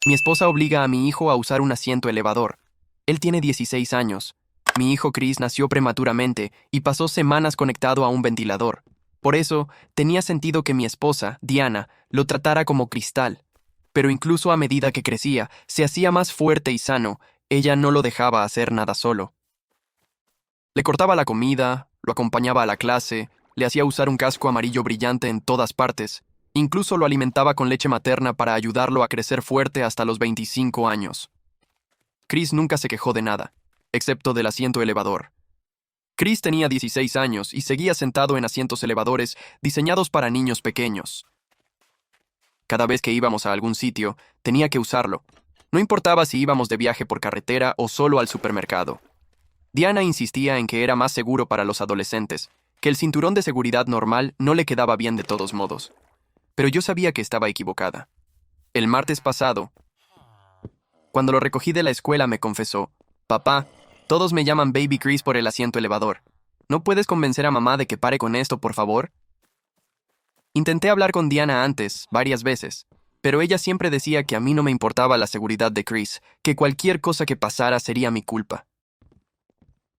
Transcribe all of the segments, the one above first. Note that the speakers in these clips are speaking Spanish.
Mi esposa obliga a mi hijo a usar un asiento elevador. Él tiene 16 años. Mi hijo Chris nació prematuramente y pasó semanas conectado a un ventilador. Por eso, tenía sentido que mi esposa, Diana, lo tratara como cristal. Pero incluso a medida que crecía, se hacía más fuerte y sano, ella no lo dejaba hacer nada solo. Le cortaba la comida, lo acompañaba a la clase, le hacía usar un casco amarillo brillante en todas partes. Incluso lo alimentaba con leche materna para ayudarlo a crecer fuerte hasta los 25 años. Chris nunca se quejó de nada, excepto del asiento elevador. Chris tenía 16 años y seguía sentado en asientos elevadores diseñados para niños pequeños. Cada vez que íbamos a algún sitio, tenía que usarlo. No importaba si íbamos de viaje por carretera o solo al supermercado. Diana insistía en que era más seguro para los adolescentes, que el cinturón de seguridad normal no le quedaba bien de todos modos. Pero yo sabía que estaba equivocada. El martes pasado, cuando lo recogí de la escuela, me confesó: «Papá, todos me llaman Baby Chris por el asiento elevador. ¿No puedes convencer a mamá de que pare con esto, por favor?» Intenté hablar con Diana antes, varias veces, pero ella siempre decía que a mí no me importaba la seguridad de Chris, que cualquier cosa que pasara sería mi culpa.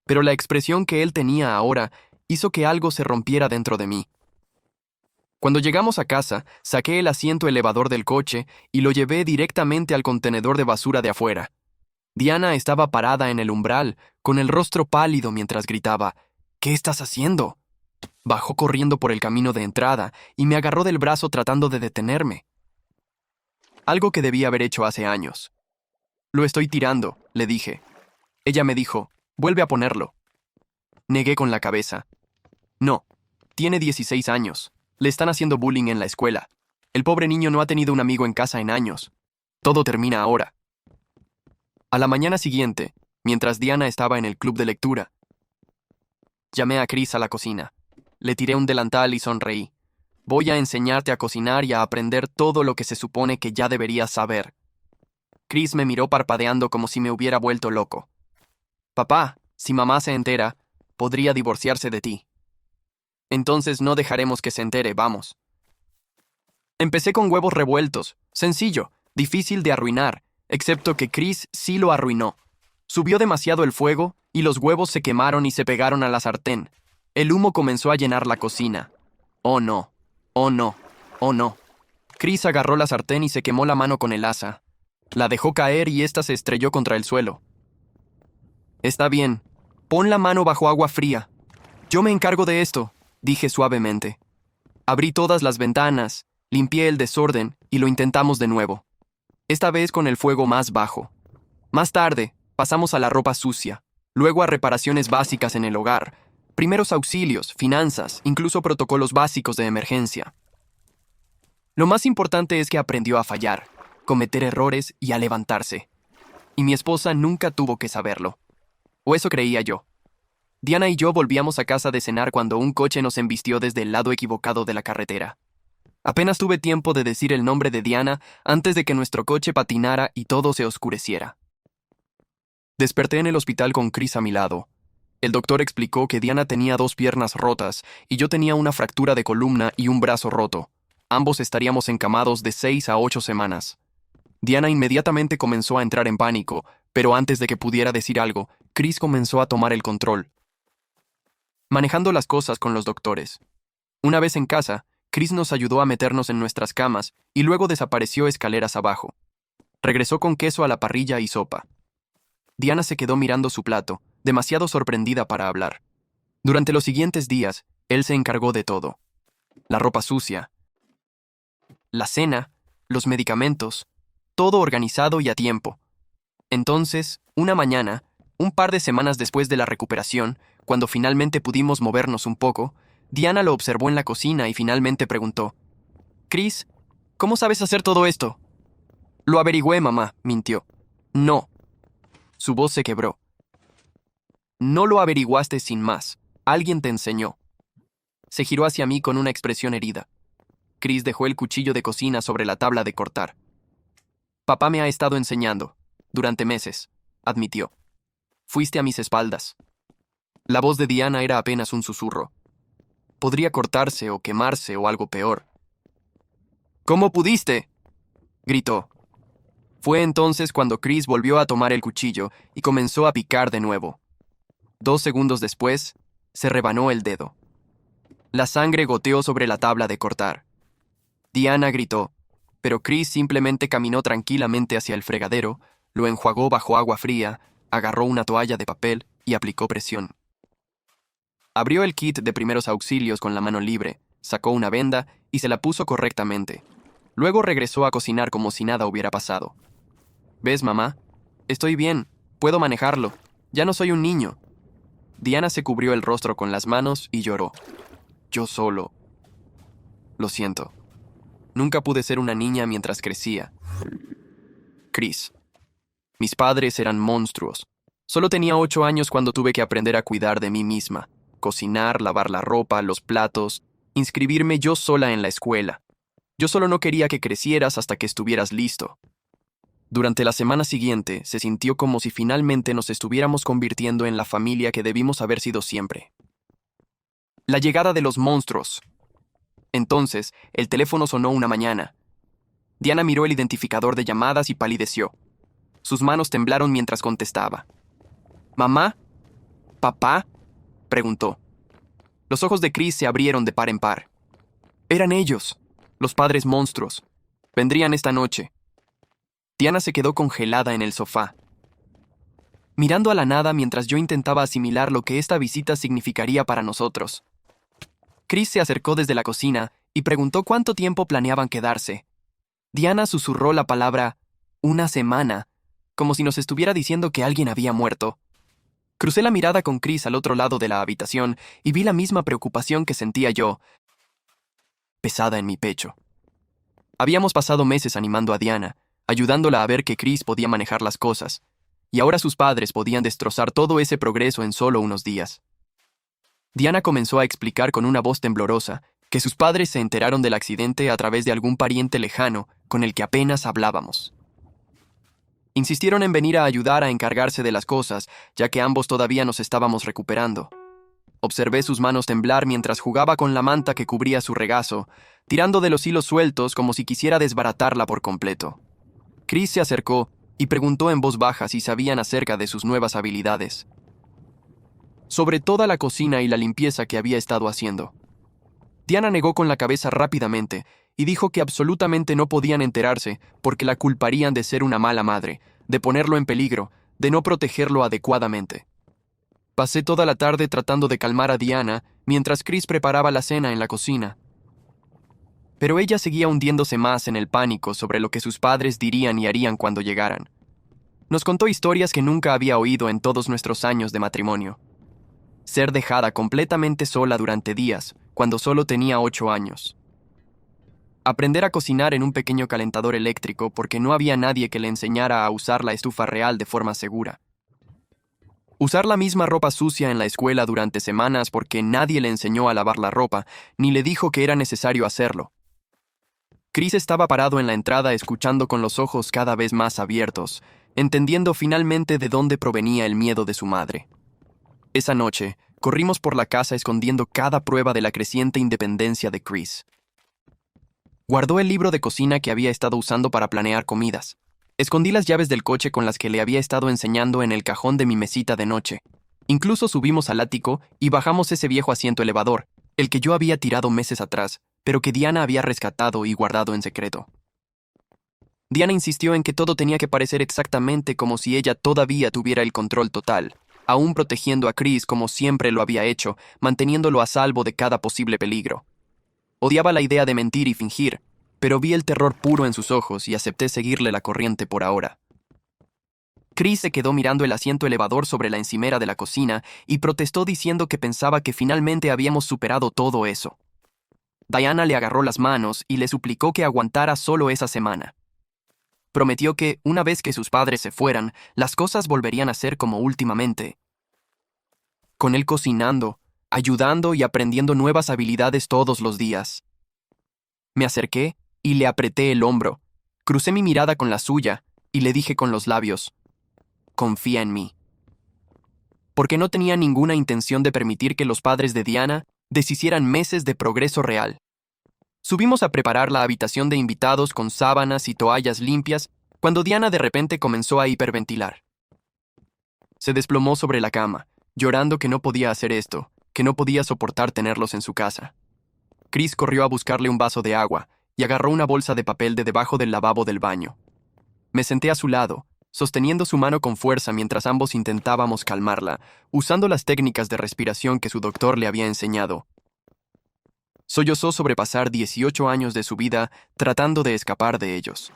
Pero la expresión que él tenía ahora hizo que algo se rompiera dentro de mí. Cuando llegamos a casa, saqué el asiento elevador del coche y lo llevé directamente al contenedor de basura de afuera. Diana estaba parada en el umbral, con el rostro pálido mientras gritaba: «¿Qué estás haciendo?». Bajó corriendo por el camino de entrada y me agarró del brazo tratando de detenerme. Algo que debía haber hecho hace años. «Lo estoy tirando», le dije. Ella me dijo: «Vuelve a ponerlo». Negué con la cabeza. «No, tiene 16 años. Le están haciendo bullying en la escuela. El pobre niño no ha tenido un amigo en casa en años. Todo termina ahora». A la mañana siguiente, mientras Diana estaba en el club de lectura, llamé a Chris a la cocina. Le tiré un delantal y sonreí. «Voy a enseñarte a cocinar y a aprender todo lo que se supone que ya deberías saber». Chris me miró parpadeando como si me hubiera vuelto loco. «Papá, si mamá se entera, podría divorciarse de ti». «Entonces no dejaremos que se entere, vamos». Empecé con huevos revueltos. Sencillo, difícil de arruinar, excepto que Chris sí lo arruinó. Subió demasiado el fuego y los huevos se quemaron y se pegaron a la sartén. El humo comenzó a llenar la cocina. Oh no, oh no, oh no. Chris agarró la sartén y se quemó la mano con el asa. La dejó caer y ésta se estrelló contra el suelo. «Está bien, pon la mano bajo agua fría. Yo me encargo de esto», dije suavemente. Abrí todas las ventanas, limpié el desorden y lo intentamos de nuevo. Esta vez con el fuego más bajo. Más tarde, pasamos a la ropa sucia, luego a reparaciones básicas en el hogar, primeros auxilios, finanzas, incluso protocolos básicos de emergencia. Lo más importante es que aprendió a fallar, cometer errores y a levantarse. Y mi esposa nunca tuvo que saberlo. O eso creía yo. Diana y yo volvíamos a casa de cenar cuando un coche nos embistió desde el lado equivocado de la carretera. Apenas tuve tiempo de decir el nombre de Diana antes de que nuestro coche patinara y todo se oscureciera. Desperté en el hospital con Chris a mi lado. El doctor explicó que Diana tenía 2 piernas rotas y yo tenía una fractura de columna y un brazo roto. Ambos estaríamos encamados de 6 a 8 semanas. Diana inmediatamente comenzó a entrar en pánico, pero antes de que pudiera decir algo, Chris comenzó a tomar el control, manejando las cosas con los doctores. Una vez en casa, Chris nos ayudó a meternos en nuestras camas y luego desapareció escaleras abajo. Regresó con queso a la parrilla y sopa. Diana se quedó mirando su plato, demasiado sorprendida para hablar. Durante los siguientes días, él se encargó de todo. La ropa sucia, la cena, los medicamentos, todo organizado y a tiempo. Entonces, una mañana, un par de semanas después de la recuperación, cuando finalmente pudimos movernos un poco, Diana lo observó en la cocina y finalmente preguntó: «Chris, ¿cómo sabes hacer todo esto?». «Lo averigüé, mamá», mintió. «No». Su voz se quebró. «No lo averiguaste sin más. Alguien te enseñó». Se giró hacia mí con una expresión herida. Chris dejó el cuchillo de cocina sobre la tabla de cortar. «Papá me ha estado enseñando, durante meses», admitió. «Fuiste a mis espaldas». La voz de Diana era apenas un susurro. Podría cortarse o quemarse o algo peor. «¿Cómo pudiste?», gritó. Fue entonces cuando Chris volvió a tomar el cuchillo y comenzó a picar de nuevo. 2 segundos después, se rebanó el dedo. La sangre goteó sobre la tabla de cortar. Diana gritó, pero Chris simplemente caminó tranquilamente hacia el fregadero, lo enjuagó bajo agua fría, agarró una toalla de papel y aplicó presión. Abrió el kit de primeros auxilios con la mano libre, sacó una venda y se la puso correctamente. Luego regresó a cocinar como si nada hubiera pasado. ¿Ves, mamá? Estoy bien, puedo manejarlo. Ya no soy un niño. Diana se cubrió el rostro con las manos y lloró. Yo solo. Lo siento. Nunca pude ser una niña mientras crecía. Chris. Mis padres eran monstruos. Solo tenía 8 años cuando tuve que aprender a cuidar de mí misma. Cocinar, lavar la ropa, los platos, inscribirme yo sola en la escuela. Yo solo no quería que crecieras hasta que estuvieras listo. Durante la semana siguiente, se sintió como si finalmente nos estuviéramos convirtiendo en la familia que debimos haber sido siempre. La llegada de los monstruos. Entonces, el teléfono sonó una mañana. Diana miró el identificador de llamadas y palideció. Sus manos temblaron mientras contestaba. ¿Mamá? ¿Papá? Preguntó. Los ojos de Chris se abrieron de par en par. Eran ellos, los padres monstruos. Vendrían esta noche. Diana se quedó congelada en el sofá, mirando a la nada mientras yo intentaba asimilar lo que esta visita significaría para nosotros. Chris se acercó desde la cocina y preguntó cuánto tiempo planeaban quedarse. Diana susurró la palabra «una semana», como si nos estuviera diciendo que alguien había muerto. Crucé la mirada con Chris al otro lado de la habitación y vi la misma preocupación que sentía yo, pesada en mi pecho. Habíamos pasado meses animando a Diana, ayudándola a ver que Chris podía manejar las cosas, y ahora sus padres podían destrozar todo ese progreso en solo unos días. Diana comenzó a explicar con una voz temblorosa que sus padres se enteraron del accidente a través de algún pariente lejano con el que apenas hablábamos. Insistieron en venir a ayudar a encargarse de las cosas, ya que ambos todavía nos estábamos recuperando. Observé sus manos temblar mientras jugaba con la manta que cubría su regazo, tirando de los hilos sueltos como si quisiera desbaratarla por completo. Chris se acercó y preguntó en voz baja si sabían acerca de sus nuevas habilidades. Sobre toda la cocina y la limpieza que había estado haciendo. Diana negó con la cabeza rápidamente y dijo que absolutamente no podían enterarse porque la culparían de ser una mala madre, de ponerlo en peligro, de no protegerlo adecuadamente. Pasé toda la tarde tratando de calmar a Diana mientras Chris preparaba la cena en la cocina. Pero ella seguía hundiéndose más en el pánico sobre lo que sus padres dirían y harían cuando llegaran. Nos contó historias que nunca había oído en todos nuestros años de matrimonio. Ser dejada completamente sola durante días, cuando solo tenía 8 años. Aprender a cocinar en un pequeño calentador eléctrico porque no había nadie que le enseñara a usar la estufa real de forma segura. Usar la misma ropa sucia en la escuela durante semanas porque nadie le enseñó a lavar la ropa, ni le dijo que era necesario hacerlo. Chris estaba parado en la entrada escuchando con los ojos cada vez más abiertos, entendiendo finalmente de dónde provenía el miedo de su madre. Esa noche, corrimos por la casa escondiendo cada prueba de la creciente independencia de Chris. Guardó el libro de cocina que había estado usando para planear comidas. Escondí las llaves del coche con las que le había estado enseñando en el cajón de mi mesita de noche. Incluso subimos al ático y bajamos ese viejo asiento elevador, el que yo había tirado meses atrás, pero que Diana había rescatado y guardado en secreto. Diana insistió en que todo tenía que parecer exactamente como si ella todavía tuviera el control total, aún protegiendo a Chris como siempre lo había hecho, manteniéndolo a salvo de cada posible peligro. Odiaba la idea de mentir y fingir, pero vi el terror puro en sus ojos y acepté seguirle la corriente por ahora. Chris se quedó mirando el asiento elevador sobre la encimera de la cocina y protestó diciendo que pensaba que finalmente habíamos superado todo eso. Diana le agarró las manos y le suplicó que aguantara solo esa semana. Prometió que, una vez que sus padres se fueran, las cosas volverían a ser como últimamente. Con él cocinando, ayudando y aprendiendo nuevas habilidades todos los días. Me acerqué y le apreté el hombro, crucé mi mirada con la suya y le dije con los labios, «Confía en mí». Porque no tenía ninguna intención de permitir que los padres de Diana deshicieran meses de progreso real. Subimos a preparar la habitación de invitados con sábanas y toallas limpias cuando Diana de repente comenzó a hiperventilar. Se desplomó sobre la cama, llorando que no podía hacer esto, que no podía soportar tenerlos en su casa. Chris corrió a buscarle un vaso de agua y agarró una bolsa de papel de debajo del lavabo del baño. Me senté a su lado, sosteniendo su mano con fuerza mientras ambos intentábamos calmarla, usando las técnicas de respiración que su doctor le había enseñado. Sollozó sobrepasar 18 años de su vida tratando de escapar de ellos.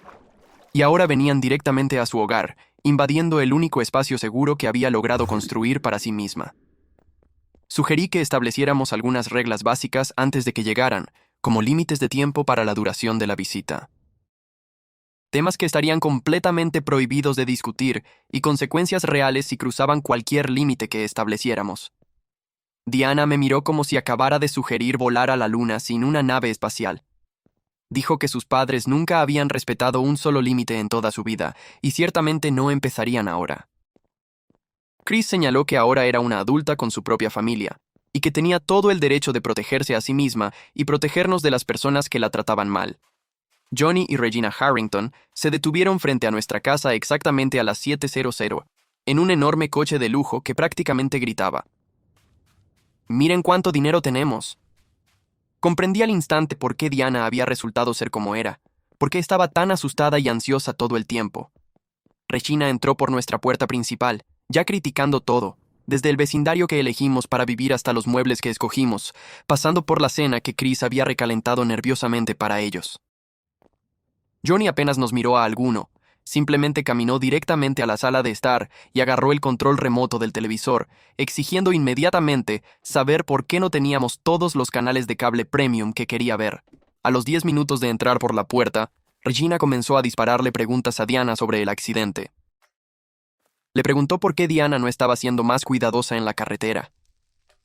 Y ahora venían directamente a su hogar, invadiendo el único espacio seguro que había logrado construir para sí misma. Sugerí que estableciéramos algunas reglas básicas antes de que llegaran, como límites de tiempo para la duración de la visita. Temas que estarían completamente prohibidos de discutir y consecuencias reales si cruzaban cualquier límite que estableciéramos. Diana me miró como si acabara de sugerir volar a la luna sin una nave espacial. Dijo que sus padres nunca habían respetado un solo límite en toda su vida, y ciertamente no empezarían ahora. Chris señaló que ahora era una adulta con su propia familia, y que tenía todo el derecho de protegerse a sí misma y protegernos de las personas que la trataban mal. Johnny y Regina Harrington se detuvieron frente a nuestra casa exactamente a las 7:00, en un enorme coche de lujo que prácticamente gritaba: «¡Miren cuánto dinero tenemos!». Comprendí al instante por qué Diana había resultado ser como era, por qué estaba tan asustada y ansiosa todo el tiempo. Regina entró por nuestra puerta principal, ya criticando todo, desde el vecindario que elegimos para vivir hasta los muebles que escogimos, pasando por la cena que Chris había recalentado nerviosamente para ellos. Johnny apenas nos miró a alguno, simplemente caminó directamente a la sala de estar y agarró el control remoto del televisor, exigiendo inmediatamente saber por qué no teníamos todos los canales de cable premium que quería ver. A los 10 minutos de entrar por la puerta, Regina comenzó a dispararle preguntas a Diana sobre el accidente. Le preguntó por qué Diana no estaba siendo más cuidadosa en la carretera.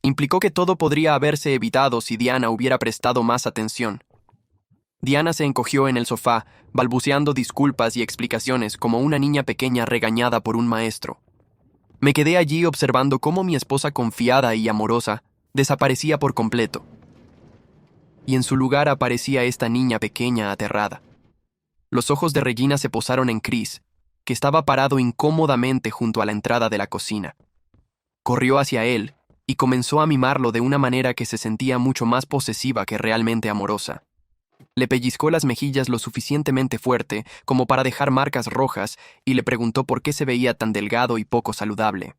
Implicó que todo podría haberse evitado si Diana hubiera prestado más atención. Diana se encogió en el sofá, balbuceando disculpas y explicaciones como una niña pequeña regañada por un maestro. Me quedé allí observando cómo mi esposa confiada y amorosa desaparecía por completo. Y en su lugar aparecía esta niña pequeña aterrada. Los ojos de Regina se posaron en Chris, que estaba parado incómodamente junto a la entrada de la cocina. Corrió hacia él y comenzó a mimarlo de una manera que se sentía mucho más posesiva que realmente amorosa. Le pellizcó las mejillas lo suficientemente fuerte como para dejar marcas rojas y le preguntó por qué se veía tan delgado y poco saludable.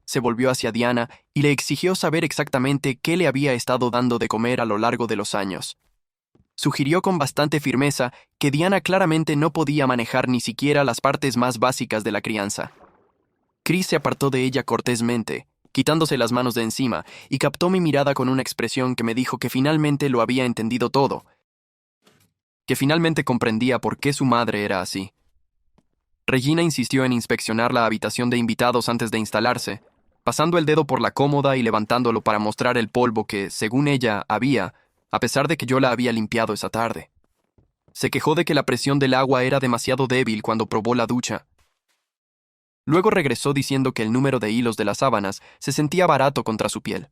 Se volvió hacia Diana y le exigió saber exactamente qué le había estado dando de comer a lo largo de los años. Sugirió con bastante firmeza que Diana claramente no podía manejar ni siquiera las partes más básicas de la crianza. Chris se apartó de ella cortésmente, quitándose las manos de encima, y captó mi mirada con una expresión que me dijo que finalmente lo había entendido todo, que finalmente comprendía por qué su madre era así. Regina insistió en inspeccionar la habitación de invitados antes de instalarse, pasando el dedo por la cómoda y levantándolo para mostrar el polvo que, según ella, había, a pesar de que yo la había limpiado esa tarde. Se quejó de que la presión del agua era demasiado débil cuando probó la ducha. Luego regresó diciendo que el número de hilos de las sábanas se sentía barato contra su piel.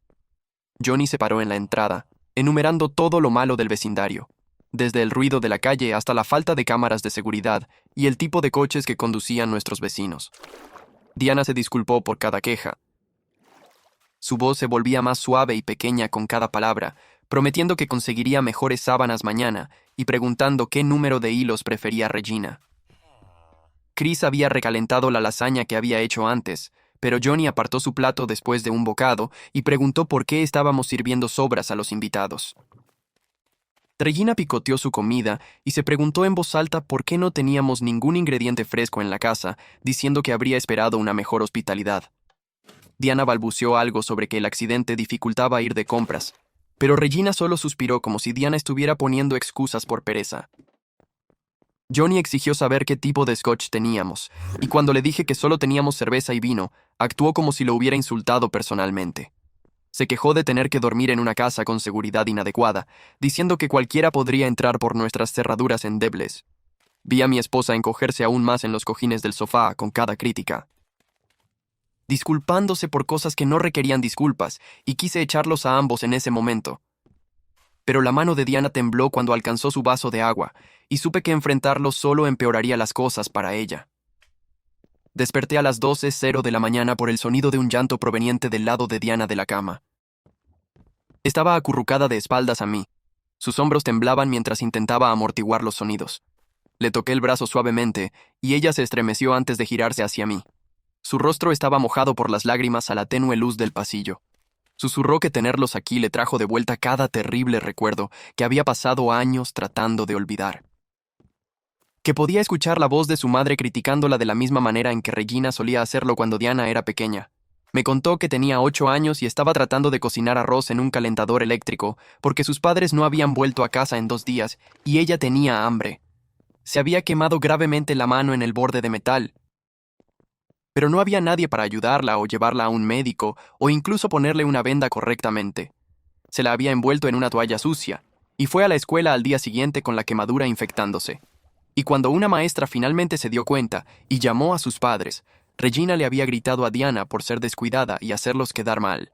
Johnny se paró en la entrada, enumerando todo lo malo del vecindario, desde el ruido de la calle hasta la falta de cámaras de seguridad y el tipo de coches que conducían nuestros vecinos. Diana se disculpó por cada queja. Su voz se volvía más suave y pequeña con cada palabra, prometiendo que conseguiría mejores sábanas mañana y preguntando qué número de hilos prefería Regina. Chris había recalentado la lasaña que había hecho antes, pero Johnny apartó su plato después de un bocado y preguntó por qué estábamos sirviendo sobras a los invitados. Regina picoteó su comida y se preguntó en voz alta por qué no teníamos ningún ingrediente fresco en la casa, diciendo que habría esperado una mejor hospitalidad. Diana balbuceó algo sobre que el accidente dificultaba ir de compras, pero Regina solo suspiró como si Diana estuviera poniendo excusas por pereza. Johnny exigió saber qué tipo de scotch teníamos, y cuando le dije que solo teníamos cerveza y vino, actuó como si lo hubiera insultado personalmente. Se quejó de tener que dormir en una casa con seguridad inadecuada, diciendo que cualquiera podría entrar por nuestras cerraduras endebles. Vi a mi esposa encogerse aún más en los cojines del sofá con cada crítica, disculpándose por cosas que no requerían disculpas, y quise echarlos a ambos en ese momento. pero la mano de Diana tembló cuando alcanzó su vaso de agua, y supe que enfrentarlo solo empeoraría las cosas para ella. Desperté a las 12:00 de la mañana por el sonido de un llanto proveniente del lado de Diana de la cama. Estaba acurrucada de espaldas a mí. Sus hombros temblaban mientras intentaba amortiguar los sonidos. Le toqué el brazo suavemente, y ella se estremeció antes de girarse hacia mí. Su rostro estaba mojado por las lágrimas a la tenue luz del pasillo. Susurró que tenerlos aquí le trajo de vuelta cada terrible recuerdo que había pasado años tratando de olvidar. Que podía escuchar la voz de su madre criticándola de la misma manera en que Regina solía hacerlo cuando Diana era pequeña. Me contó que tenía 8 años y estaba tratando de cocinar arroz en un calentador eléctrico porque sus padres no habían vuelto a casa en 2 días y ella tenía hambre. Se había quemado gravemente la mano en el borde de metal. Pero no había nadie para ayudarla o llevarla a un médico o incluso ponerle una venda correctamente. Se la había envuelto en una toalla sucia y fue a la escuela al día siguiente con la quemadura infectándose. Y cuando una maestra finalmente se dio cuenta y llamó a sus padres, Regina le había gritado a Diana por ser descuidada y hacerlos quedar mal.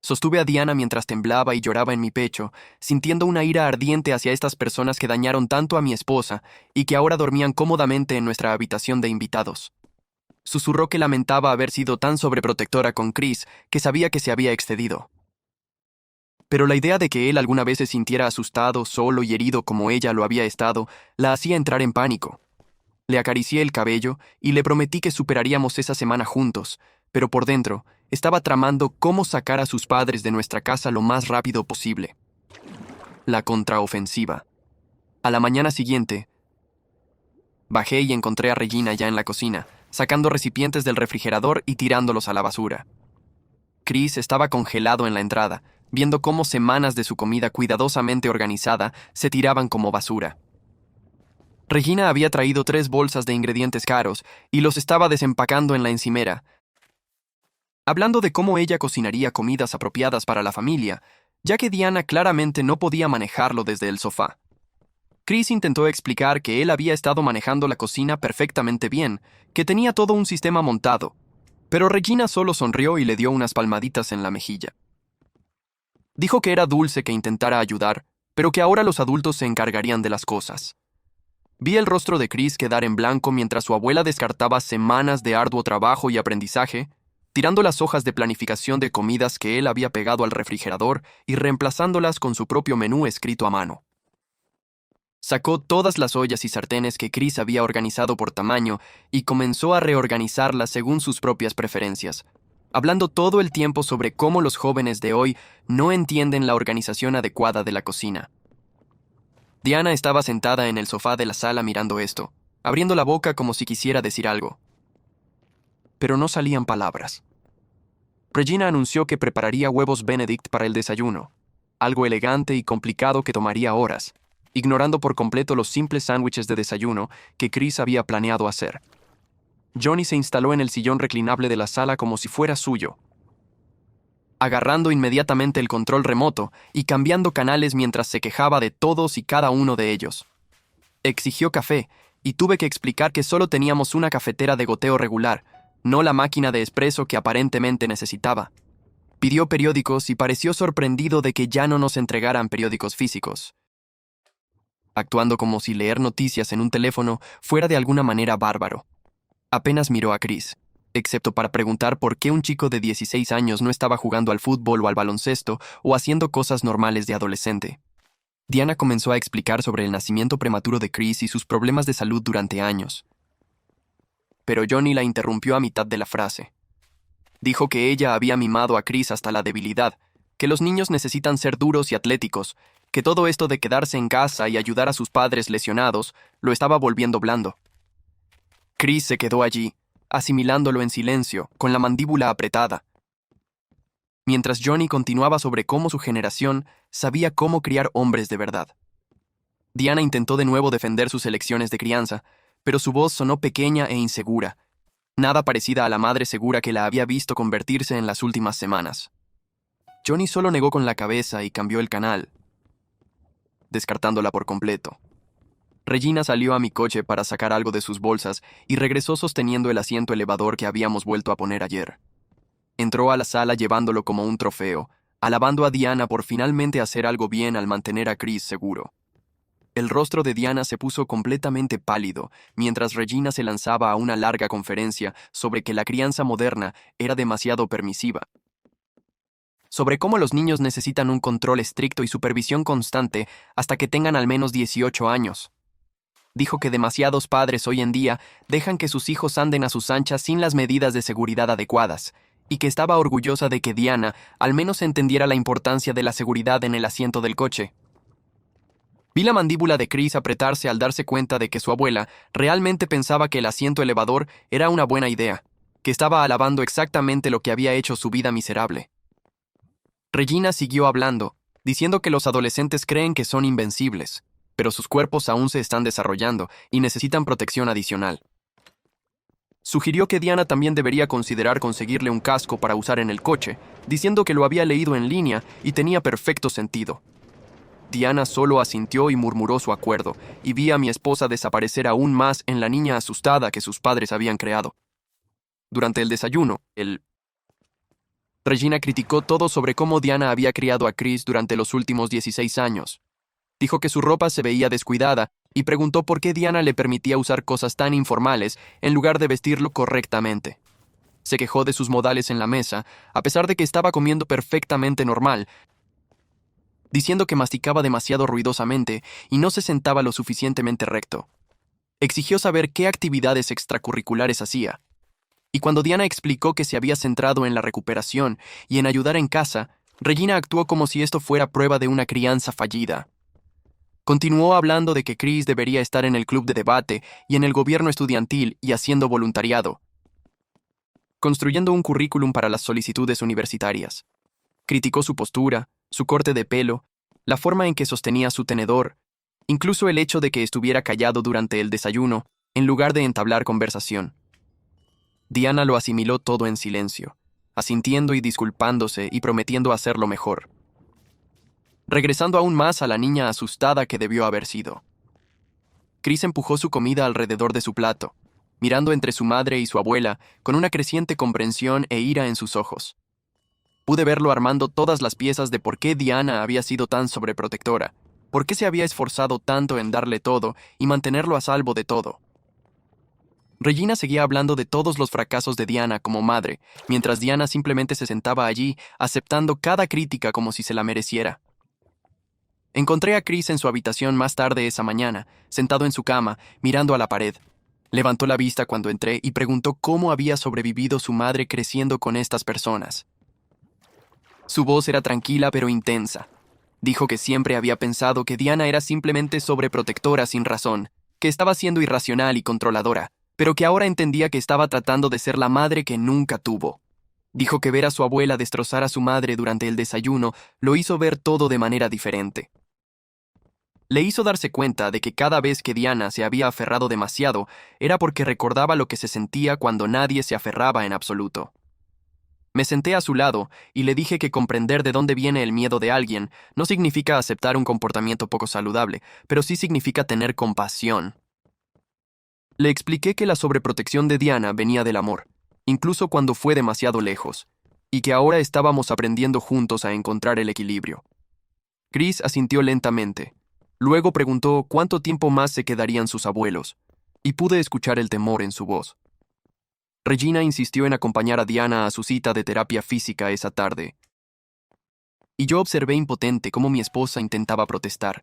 Sostuve a Diana mientras temblaba y lloraba en mi pecho, sintiendo una ira ardiente hacia estas personas que dañaron tanto a mi esposa y que ahora dormían cómodamente en nuestra habitación de invitados. Susurró que lamentaba haber sido tan sobreprotectora con Chris que sabía que se había excedido. Pero la idea de que él alguna vez se sintiera asustado, solo y herido como ella lo había estado, la hacía entrar en pánico. Le acaricié el cabello y le prometí que superaríamos esa semana juntos, pero por dentro estaba tramando cómo sacar a sus padres de nuestra casa lo más rápido posible. La contraofensiva. A la mañana siguiente, bajé y encontré a Regina ya en la cocina, sacando recipientes del refrigerador y tirándolos a la basura. Chris estaba congelado en la entrada, viendo cómo semanas de su comida cuidadosamente organizada se tiraban como basura. Regina había traído 3 bolsas de ingredientes caros y los estaba desempacando en la encimera, hablando de cómo ella cocinaría comidas apropiadas para la familia, ya que Diana claramente no podía manejarlo desde el sofá. Chris intentó explicar que él había estado manejando la cocina perfectamente bien, que tenía todo un sistema montado, pero Regina solo sonrió y le dio unas palmaditas en la mejilla. Dijo que era dulce que intentara ayudar, pero que ahora los adultos se encargarían de las cosas. Vi el rostro de Chris quedar en blanco mientras su abuela descartaba semanas de arduo trabajo y aprendizaje, tirando las hojas de planificación de comidas que él había pegado al refrigerador y reemplazándolas con su propio menú escrito a mano. Sacó todas las ollas y sartenes que Chris había organizado por tamaño y comenzó a reorganizarlas según sus propias preferencias, hablando todo el tiempo sobre cómo los jóvenes de hoy no entienden la organización adecuada de la cocina. Diana estaba sentada en el sofá de la sala mirando esto, abriendo la boca como si quisiera decir algo. Pero no salían palabras. Regina anunció que prepararía huevos Benedict para el desayuno, algo elegante y complicado que tomaría horas, ignorando por completo los simples sándwiches de desayuno que Chris había planeado hacer. Johnny se instaló en el sillón reclinable de la sala como si fuera suyo, agarrando inmediatamente el control remoto y cambiando canales mientras se quejaba de todos y cada uno de ellos. Exigió café, y tuve que explicar que solo teníamos una cafetera de goteo regular, no la máquina de espresso que aparentemente necesitaba. Pidió periódicos y pareció sorprendido de que ya no nos entregaran periódicos físicos, actuando como si leer noticias en un teléfono fuera de alguna manera bárbaro. Apenas miró a Chris, excepto para preguntar por qué un chico de 16 años no estaba jugando al fútbol o al baloncesto o haciendo cosas normales de adolescente. Diana comenzó a explicar sobre el nacimiento prematuro de Chris y sus problemas de salud durante años. Pero Johnny la interrumpió a mitad de la frase. Dijo que ella había mimado a Chris hasta la debilidad, que los niños necesitan ser duros y atléticos, que todo esto de quedarse en casa y ayudar a sus padres lesionados lo estaba volviendo blando. Chris se quedó allí, asimilándolo en silencio, con la mandíbula apretada, mientras Johnny continuaba sobre cómo su generación sabía cómo criar hombres de verdad. Diana intentó de nuevo defender sus elecciones de crianza, pero su voz sonó pequeña e insegura, nada parecida a la madre segura que la había visto convertirse en las últimas semanas. Johnny solo negó con la cabeza y cambió el canal, descartándola por completo. Regina salió a mi coche para sacar algo de sus bolsas y regresó sosteniendo el asiento elevador que habíamos vuelto a poner ayer. Entró a la sala llevándolo como un trofeo, alabando a Diana por finalmente hacer algo bien al mantener a Chris seguro. El rostro de Diana se puso completamente pálido, mientras Regina se lanzaba a una larga conferencia sobre que la crianza moderna era demasiado permisiva, sobre cómo los niños necesitan un control estricto y supervisión constante hasta que tengan al menos 18 años. Dijo que demasiados padres hoy en día dejan que sus hijos anden a sus anchas sin las medidas de seguridad adecuadas, y que estaba orgullosa de que Diana al menos entendiera la importancia de la seguridad en el asiento del coche. Vi la mandíbula de Chris apretarse al darse cuenta de que su abuela realmente pensaba que el asiento elevador era una buena idea, que estaba alabando exactamente lo que había hecho su vida miserable. Regina siguió hablando, diciendo que los adolescentes creen que son invencibles, pero sus cuerpos aún se están desarrollando y necesitan protección adicional. Sugirió que Diana también debería considerar conseguirle un casco para usar en el coche, diciendo que lo había leído en línea y tenía perfecto sentido. Diana solo asintió y murmuró su acuerdo, y vi a mi esposa desaparecer aún más en la niña asustada que sus padres habían creado. Durante el desayuno, Regina criticó todo sobre cómo Diana había criado a Chris durante los últimos 16 años. Dijo que su ropa se veía descuidada y preguntó por qué Diana le permitía usar cosas tan informales en lugar de vestirlo correctamente. Se quejó de sus modales en la mesa, a pesar de que estaba comiendo perfectamente normal, diciendo que masticaba demasiado ruidosamente y no se sentaba lo suficientemente recto. Exigió saber qué actividades extracurriculares hacía. Y cuando Diana explicó que se había centrado en la recuperación y en ayudar en casa, Regina actuó como si esto fuera prueba de una crianza fallida. Continuó hablando de que Chris debería estar en el club de debate y en el gobierno estudiantil y haciendo voluntariado, construyendo un currículum para las solicitudes universitarias. Criticó su postura, su corte de pelo, la forma en que sostenía su tenedor, incluso el hecho de que estuviera callado durante el desayuno, en lugar de entablar conversación. Diana lo asimiló todo en silencio, asintiendo y disculpándose y prometiendo hacerlo mejor, regresando aún más a la niña asustada que debió haber sido. Chris empujó su comida alrededor de su plato, mirando entre su madre y su abuela con una creciente comprensión e ira en sus ojos. Pude verlo armando todas las piezas de por qué Diana había sido tan sobreprotectora, por qué se había esforzado tanto en darle todo y mantenerlo a salvo de todo. Regina seguía hablando de todos los fracasos de Diana como madre, mientras Diana simplemente se sentaba allí, aceptando cada crítica como si se la mereciera. Encontré a Chris en su habitación más tarde esa mañana, sentado en su cama, mirando a la pared. Levantó la vista cuando entré y preguntó cómo había sobrevivido su madre creciendo con estas personas. Su voz era tranquila pero intensa. Dijo que siempre había pensado que Diana era simplemente sobreprotectora sin razón, que estaba siendo irracional y controladora, pero que ahora entendía que estaba tratando de ser la madre que nunca tuvo. Dijo que ver a su abuela destrozar a su madre durante el desayuno lo hizo ver todo de manera diferente. Le hizo darse cuenta de que cada vez que Diana se había aferrado demasiado era porque recordaba lo que se sentía cuando nadie se aferraba en absoluto. Me senté a su lado y le dije que comprender de dónde viene el miedo de alguien no significa aceptar un comportamiento poco saludable, pero sí significa tener compasión. Le expliqué que la sobreprotección de Diana venía del amor, incluso cuando fue demasiado lejos, y que ahora estábamos aprendiendo juntos a encontrar el equilibrio. Chris asintió lentamente. Luego preguntó cuánto tiempo más se quedarían sus abuelos, y pude escuchar el temor en su voz. Regina insistió en acompañar a Diana a su cita de terapia física esa tarde. Y yo observé impotente cómo mi esposa intentaba protestar.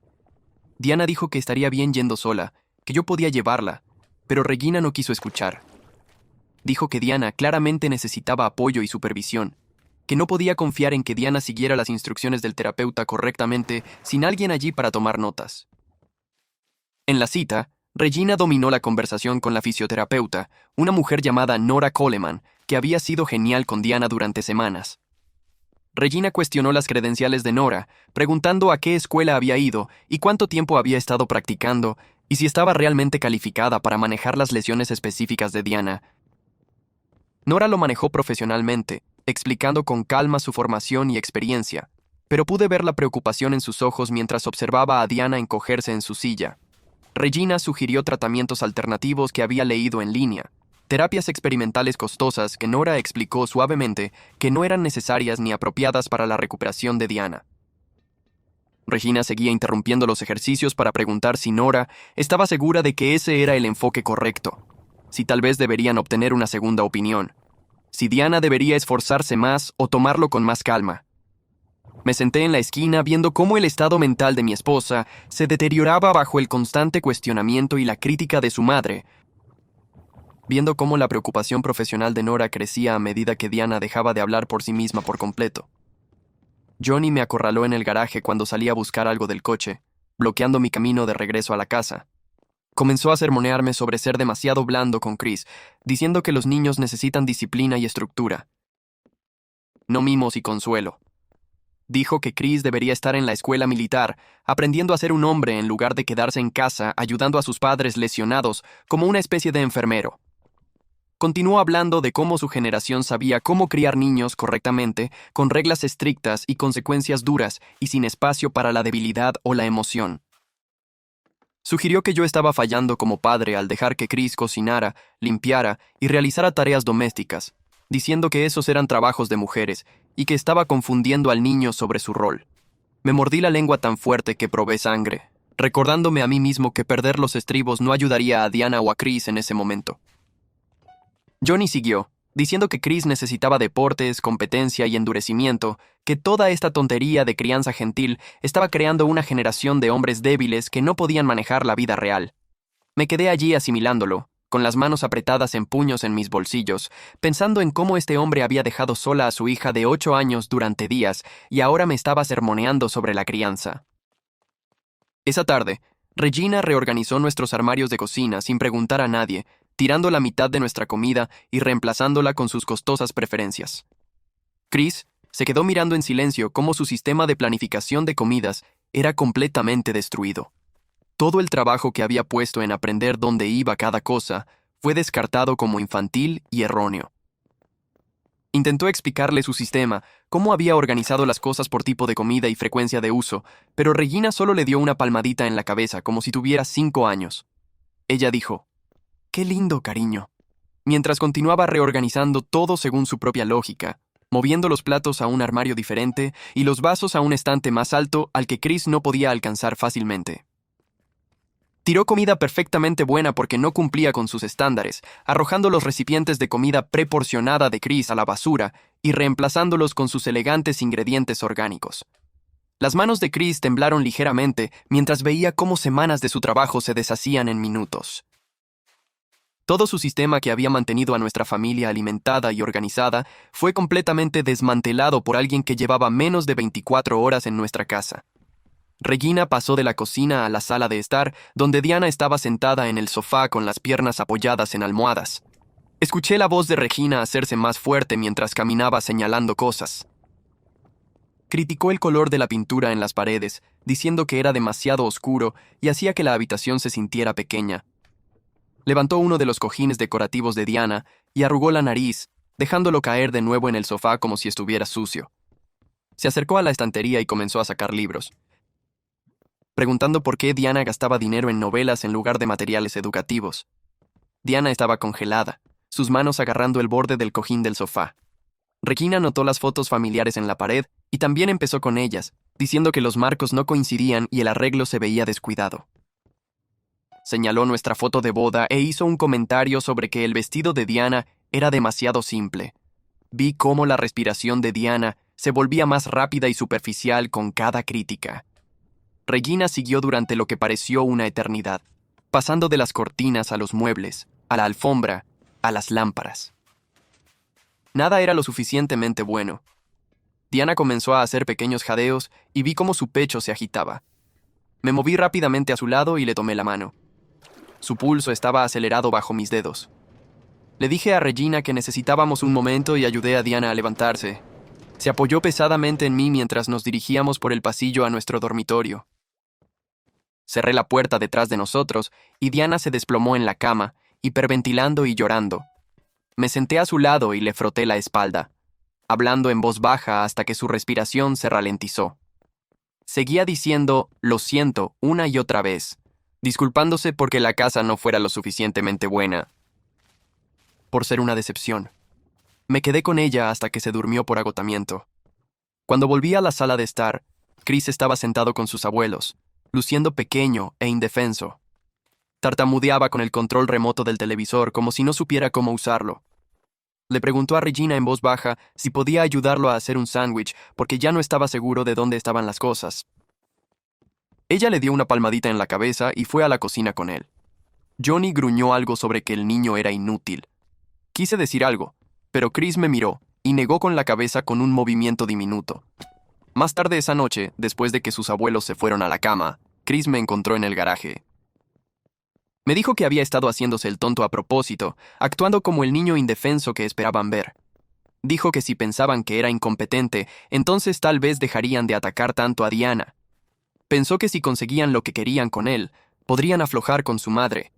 Diana dijo que estaría bien yendo sola, que yo podía llevarla, pero Regina no quiso escuchar. Dijo que Diana claramente necesitaba apoyo y supervisión, que no podía confiar en que Diana siguiera las instrucciones del terapeuta correctamente sin alguien allí para tomar notas. En la cita, Regina dominó la conversación con la fisioterapeuta, una mujer llamada Nora Coleman, que había sido genial con Diana durante semanas. Regina cuestionó las credenciales de Nora, preguntando a qué escuela había ido y cuánto tiempo había estado practicando, y si estaba realmente calificada para manejar las lesiones específicas de Diana. Nora lo manejó profesionalmente, explicando con calma su formación y experiencia, pero pude ver la preocupación en sus ojos mientras observaba a Diana encogerse en su silla. Regina sugirió tratamientos alternativos que había leído en línea, terapias experimentales costosas que Nora explicó suavemente que no eran necesarias ni apropiadas para la recuperación de Diana. Regina seguía interrumpiendo los ejercicios para preguntar si Nora estaba segura de que ese era el enfoque correcto, si tal vez deberían obtener una segunda opinión, si Diana debería esforzarse más o tomarlo con más calma. Me senté en la esquina viendo cómo el estado mental de mi esposa se deterioraba bajo el constante cuestionamiento y la crítica de su madre, viendo cómo la preocupación profesional de Nora crecía a medida que Diana dejaba de hablar por sí misma por completo. Johnny me acorraló en el garaje cuando salí a buscar algo del coche, bloqueando mi camino de regreso a la casa. Comenzó a sermonearme sobre ser demasiado blando con Chris, diciendo que los niños necesitan disciplina y estructura, no mimos y consuelo. Dijo que Chris debería estar en la escuela militar, aprendiendo a ser un hombre en lugar de quedarse en casa ayudando a sus padres lesionados como una especie de enfermero. Continuó hablando de cómo su generación sabía cómo criar niños correctamente, con reglas estrictas y consecuencias duras y sin espacio para la debilidad o la emoción. Sugirió que yo estaba fallando como padre al dejar que Chris cocinara, limpiara y realizara tareas domésticas, diciendo que esos eran trabajos de mujeres y que estaba confundiendo al niño sobre su rol. Me mordí la lengua tan fuerte que probé sangre, recordándome a mí mismo que perder los estribos no ayudaría a Diana o a Chris en ese momento. Johnny siguió, diciendo que Chris necesitaba deportes, competencia y endurecimiento, que toda esta tontería de crianza gentil estaba creando una generación de hombres débiles que no podían manejar la vida real. Me quedé allí asimilándolo, con las manos apretadas en puños en mis bolsillos, pensando en cómo este hombre había dejado sola a su hija de 8 años durante días y ahora me estaba sermoneando sobre la crianza. Esa tarde, Regina reorganizó nuestros armarios de cocina sin preguntar a nadie, tirando la mitad de nuestra comida y reemplazándola con sus costosas preferencias. Chris se quedó mirando en silencio cómo su sistema de planificación de comidas era completamente destruido. Todo el trabajo que había puesto en aprender dónde iba cada cosa fue descartado como infantil y erróneo. Intentó explicarle su sistema, cómo había organizado las cosas por tipo de comida y frecuencia de uso, pero Regina solo le dio una palmadita en la cabeza como si tuviera 5 años. Ella dijo: «Qué lindo, cariño», mientras continuaba reorganizando todo según su propia lógica, moviendo los platos a un armario diferente y los vasos a un estante más alto al que Chris no podía alcanzar fácilmente. Tiró comida perfectamente buena porque no cumplía con sus estándares, arrojando los recipientes de comida preporcionada de Chris a la basura y reemplazándolos con sus elegantes ingredientes orgánicos. Las manos de Chris temblaron ligeramente mientras veía cómo semanas de su trabajo se deshacían en minutos. Todo su sistema que había mantenido a nuestra familia alimentada y organizada fue completamente desmantelado por alguien que llevaba menos de 24 horas en nuestra casa. Regina pasó de la cocina a la sala de estar, donde Diana estaba sentada en el sofá con las piernas apoyadas en almohadas. Escuché la voz de Regina hacerse más fuerte mientras caminaba señalando cosas. Criticó el color de la pintura en las paredes, diciendo que era demasiado oscuro y hacía que la habitación se sintiera pequeña. Levantó uno de los cojines decorativos de Diana y arrugó la nariz, dejándolo caer de nuevo en el sofá como si estuviera sucio. Se acercó a la estantería y comenzó a sacar libros, preguntando por qué Diana gastaba dinero en novelas en lugar de materiales educativos. Diana estaba congelada, sus manos agarrando el borde del cojín del sofá. Regina notó las fotos familiares en la pared y también empezó con ellas, diciendo que los marcos no coincidían y el arreglo se veía descuidado. Señaló nuestra foto de boda e hizo un comentario sobre que el vestido de Diana era demasiado simple. Vi cómo la respiración de Diana se volvía más rápida y superficial con cada crítica. Regina siguió durante lo que pareció una eternidad, pasando de las cortinas a los muebles, a la alfombra, a las lámparas. Nada era lo suficientemente bueno. Diana comenzó a hacer pequeños jadeos y vi cómo su pecho se agitaba. Me moví rápidamente a su lado y le tomé la mano. Su pulso estaba acelerado bajo mis dedos. Le dije a Regina que necesitábamos un momento y ayudé a Diana a levantarse. Se apoyó pesadamente en mí mientras nos dirigíamos por el pasillo a nuestro dormitorio. Cerré la puerta detrás de nosotros y Diana se desplomó en la cama, hiperventilando y llorando. Me senté a su lado y le froté la espalda, hablando en voz baja hasta que su respiración se ralentizó. Seguía diciendo «lo siento» una y otra vez, disculpándose porque la casa no fuera lo suficientemente buena. por ser una decepción. Me quedé con ella hasta que se durmió por agotamiento. Cuando volví a la sala de estar, Chris estaba sentado con sus abuelos, luciendo pequeño e indefenso. Tartamudeaba con el control remoto del televisor como si no supiera cómo usarlo. Le preguntó a Regina en voz baja si podía ayudarlo a hacer un sándwich porque ya no estaba seguro de dónde estaban las cosas. Ella le dio una palmadita en la cabeza y fue a la cocina con él. Johnny gruñó algo sobre que el niño era inútil. Quise decir algo, pero Chris me miró y negó con la cabeza con un movimiento diminuto. Más tarde esa noche, después de que sus abuelos se fueron a la cama, Chris me encontró en el garaje. Me dijo que había estado haciéndose el tonto a propósito, actuando como el niño indefenso que esperaban ver. Dijo que si pensaban que era incompetente, entonces tal vez dejarían de atacar tanto a Diana. Pensó que si conseguían lo que querían con él, podrían aflojar con su madre.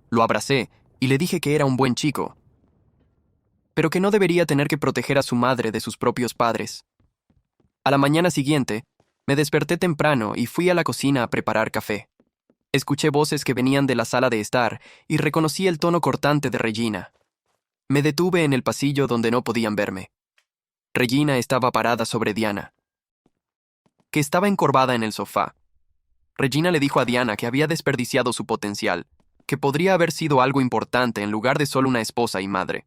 Lo abracé y le dije que era un buen chico, pero que no debería tener que proteger a su madre de sus propios padres. A la mañana siguiente, me desperté temprano y fui a la cocina a preparar café. Escuché voces que venían de la sala de estar y reconocí el tono cortante de Regina. Me detuve en el pasillo donde no podían verme. Regina estaba parada sobre Diana, que estaba encorvada en el sofá. Regina le dijo a Diana que había desperdiciado su potencial, que podría haber sido algo importante en lugar de solo una esposa y madre.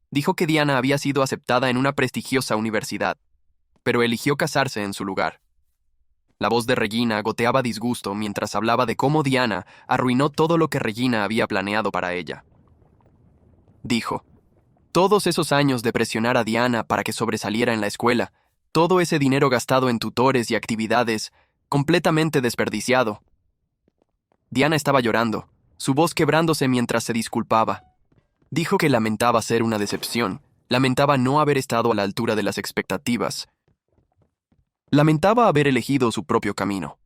Dijo que Diana había sido aceptada en una prestigiosa universidad, pero eligió casarse en su lugar. La voz de Regina goteaba disgusto mientras hablaba de cómo Diana arruinó todo lo que Regina había planeado para ella. Dijo, todos esos años de presionar a Diana para que sobresaliera en la escuela, todo ese dinero gastado en tutores y actividades, completamente desperdiciado. Diana estaba llorando, su voz quebrándose mientras se disculpaba. Dijo que lamentaba ser una decepción, lamentaba no haber estado a la altura de las expectativas. Lamentaba haber elegido su propio camino.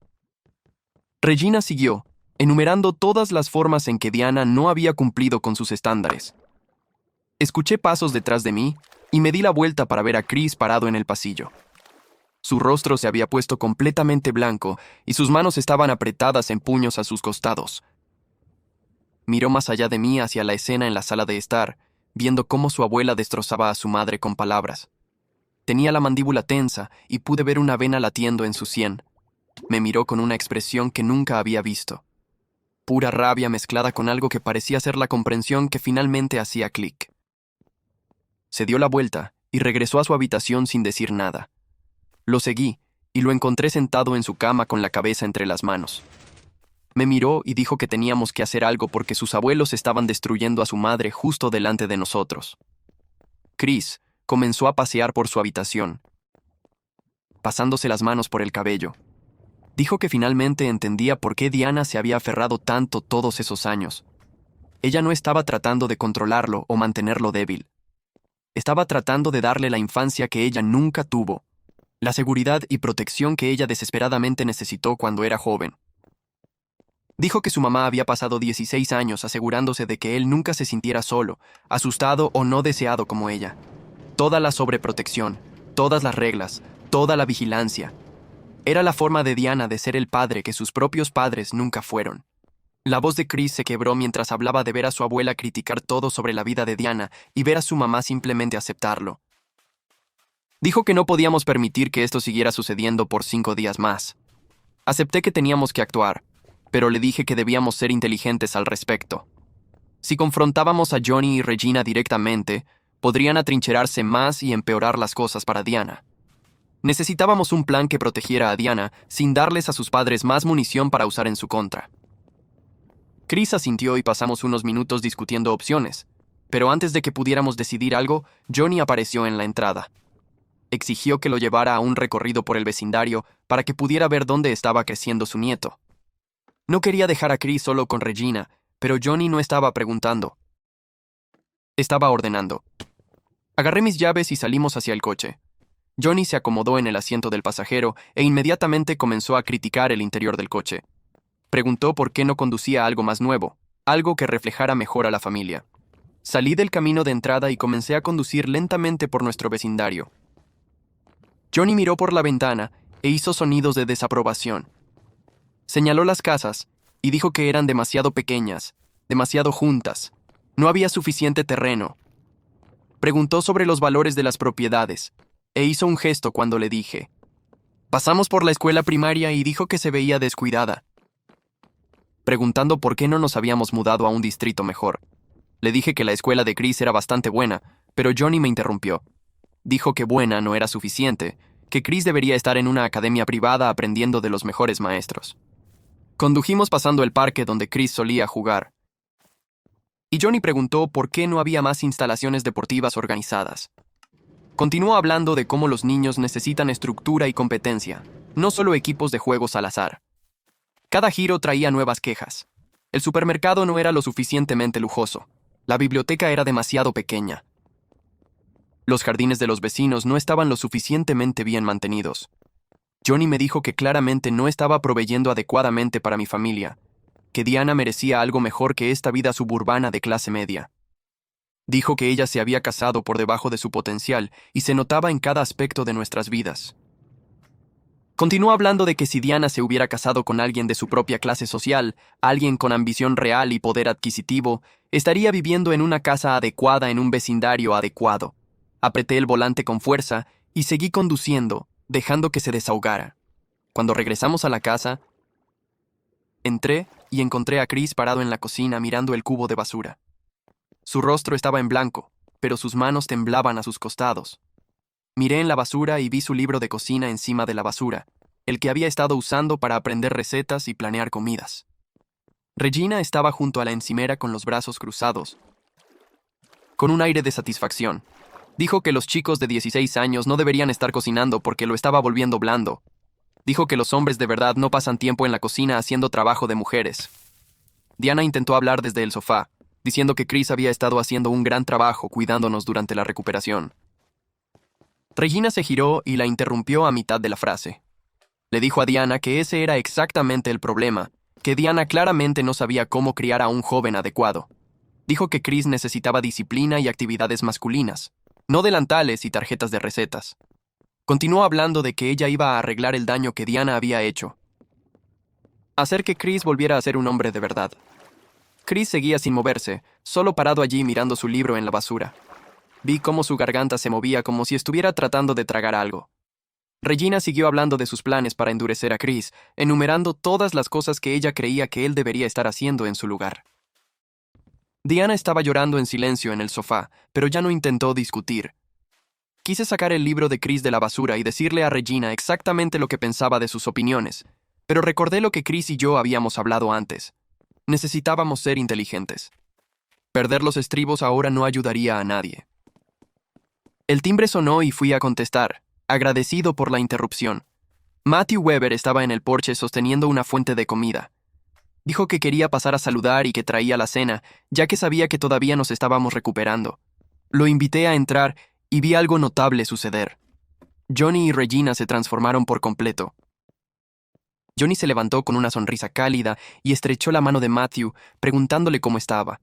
Regina siguió, enumerando todas las formas en que Diana no había cumplido con sus estándares. Escuché pasos detrás de mí y me di la vuelta para ver a Chris parado en el pasillo. Su rostro se había puesto completamente blanco y sus manos estaban apretadas en puños a sus costados. Miró más allá de mí hacia la escena en la sala de estar, viendo cómo su abuela destrozaba a su madre con palabras. Tenía la mandíbula tensa y pude ver una vena latiendo en su sien. Me miró con una expresión que nunca había visto. Pura rabia mezclada con algo que parecía ser la comprensión que finalmente hacía clic. Se dio la vuelta y regresó a su habitación sin decir nada. Lo seguí y lo encontré sentado en su cama con la cabeza entre las manos. Me miró y dijo que teníamos que hacer algo porque sus abuelos estaban destruyendo a su madre justo delante de nosotros. Chris comenzó a pasear por su habitación, pasándose las manos por el cabello. Dijo que finalmente entendía por qué Diana se había aferrado tanto todos esos años. Ella no estaba tratando de controlarlo o mantenerlo débil. Estaba tratando de darle la infancia que ella nunca tuvo, la seguridad y protección que ella desesperadamente necesitó cuando era joven. Dijo que su mamá había pasado 16 años asegurándose de que él nunca se sintiera solo, asustado o no deseado como ella. Toda la sobreprotección, todas las reglas, toda la vigilancia. Era la forma de Diana de ser el padre que sus propios padres nunca fueron. La voz de Chris se quebró mientras hablaba de ver a su abuela criticar todo sobre la vida de Diana y ver a su mamá simplemente aceptarlo. Dijo que no podíamos permitir que esto siguiera sucediendo por 5 días más. Acepté que teníamos que actuar, pero le dije que debíamos ser inteligentes al respecto. Si confrontábamos a Johnny y Regina directamente, podrían atrincherarse más y empeorar las cosas para Diana. Necesitábamos un plan que protegiera a Diana sin darles a sus padres más munición para usar en su contra. Chris asintió y pasamos unos minutos discutiendo opciones, pero antes de que pudiéramos decidir algo, Johnny apareció en la entrada. Exigió que lo llevara a un recorrido por el vecindario para que pudiera ver dónde estaba creciendo su nieto. No quería dejar a Chris solo con Regina, pero Johnny no estaba preguntando. Estaba ordenando. Agarré mis llaves y salimos hacia el coche. Johnny se acomodó en el asiento del pasajero e inmediatamente comenzó a criticar el interior del coche. Preguntó por qué no conducía algo más nuevo, algo que reflejara mejor a la familia. Salí del camino de entrada y comencé a conducir lentamente por nuestro vecindario. Johnny miró por la ventana e hizo sonidos de desaprobación. Señaló las casas y dijo que eran demasiado pequeñas, demasiado juntas. No había suficiente terreno. Preguntó sobre los valores de las propiedades, e hizo un gesto cuando le dije. Pasamos por la escuela primaria y dijo que se veía descuidada. Preguntando por qué no nos habíamos mudado a un distrito mejor. Le dije que la escuela de Chris era bastante buena, pero Johnny me interrumpió. Dijo que buena no era suficiente, que Chris debería estar en una academia privada aprendiendo de los mejores maestros. Condujimos pasando el parque donde Chris solía jugar. Y Johnny preguntó por qué no había más instalaciones deportivas organizadas. Continuó hablando de cómo los niños necesitan estructura y competencia, no solo equipos de juegos al azar. Cada giro traía nuevas quejas. El supermercado no era lo suficientemente lujoso. La biblioteca era demasiado pequeña. Los jardines de los vecinos no estaban lo suficientemente bien mantenidos. Johnny me dijo que claramente no estaba proveyendo adecuadamente para mi familia, que Diana merecía algo mejor que esta vida suburbana de clase media. Dijo que ella se había casado por debajo de su potencial y se notaba en cada aspecto de nuestras vidas. Continuó hablando de que si Diana se hubiera casado con alguien de su propia clase social, alguien con ambición real y poder adquisitivo, estaría viviendo en una casa adecuada en un vecindario adecuado. Apreté el volante con fuerza y seguí conduciendo, dejando que se desahogara. Cuando regresamos a la casa, entré y encontré a Chris parado en la cocina mirando el cubo de basura. Su rostro estaba en blanco, pero sus manos temblaban a sus costados. Miré en la basura y vi su libro de cocina encima de la basura, el que había estado usando para aprender recetas y planear comidas. Regina estaba junto a la encimera con los brazos cruzados, con un aire de satisfacción. Dijo que los chicos de 16 años no deberían estar cocinando porque lo estaba volviendo blando. Dijo que los hombres de verdad no pasan tiempo en la cocina haciendo trabajo de mujeres. Diana intentó hablar desde el sofá, diciendo que Chris había estado haciendo un gran trabajo cuidándonos durante la recuperación. Regina se giró y la interrumpió a mitad de la frase. Le dijo a Diana que ese era exactamente el problema, que Diana claramente no sabía cómo criar a un joven adecuado. Dijo que Chris necesitaba disciplina y actividades masculinas, no delantales y tarjetas de recetas. Continuó hablando de que ella iba a arreglar el daño que Diana había hecho. Hacer que Chris volviera a ser un hombre de verdad. Chris seguía sin moverse, solo parado allí mirando su libro en la basura. Vi cómo su garganta se movía como si estuviera tratando de tragar algo. Regina siguió hablando de sus planes para endurecer a Chris, enumerando todas las cosas que ella creía que él debería estar haciendo en su lugar. Diana estaba llorando en silencio en el sofá, pero ya no intentó discutir. Quise sacar el libro de Chris de la basura y decirle a Regina exactamente lo que pensaba de sus opiniones, pero recordé lo que Chris y yo habíamos hablado antes. Necesitábamos ser inteligentes. Perder los estribos ahora no ayudaría a nadie. El timbre sonó y fui a contestar, agradecido por la interrupción. Matthew Weber estaba en el porche sosteniendo una fuente de comida. Dijo que quería pasar a saludar y que traía la cena, ya que sabía que todavía nos estábamos recuperando. Lo invité a entrar y vi algo notable suceder. Johnny y Regina se transformaron por completo. Johnny se levantó con una sonrisa cálida y estrechó la mano de Matthew, preguntándole cómo estaba.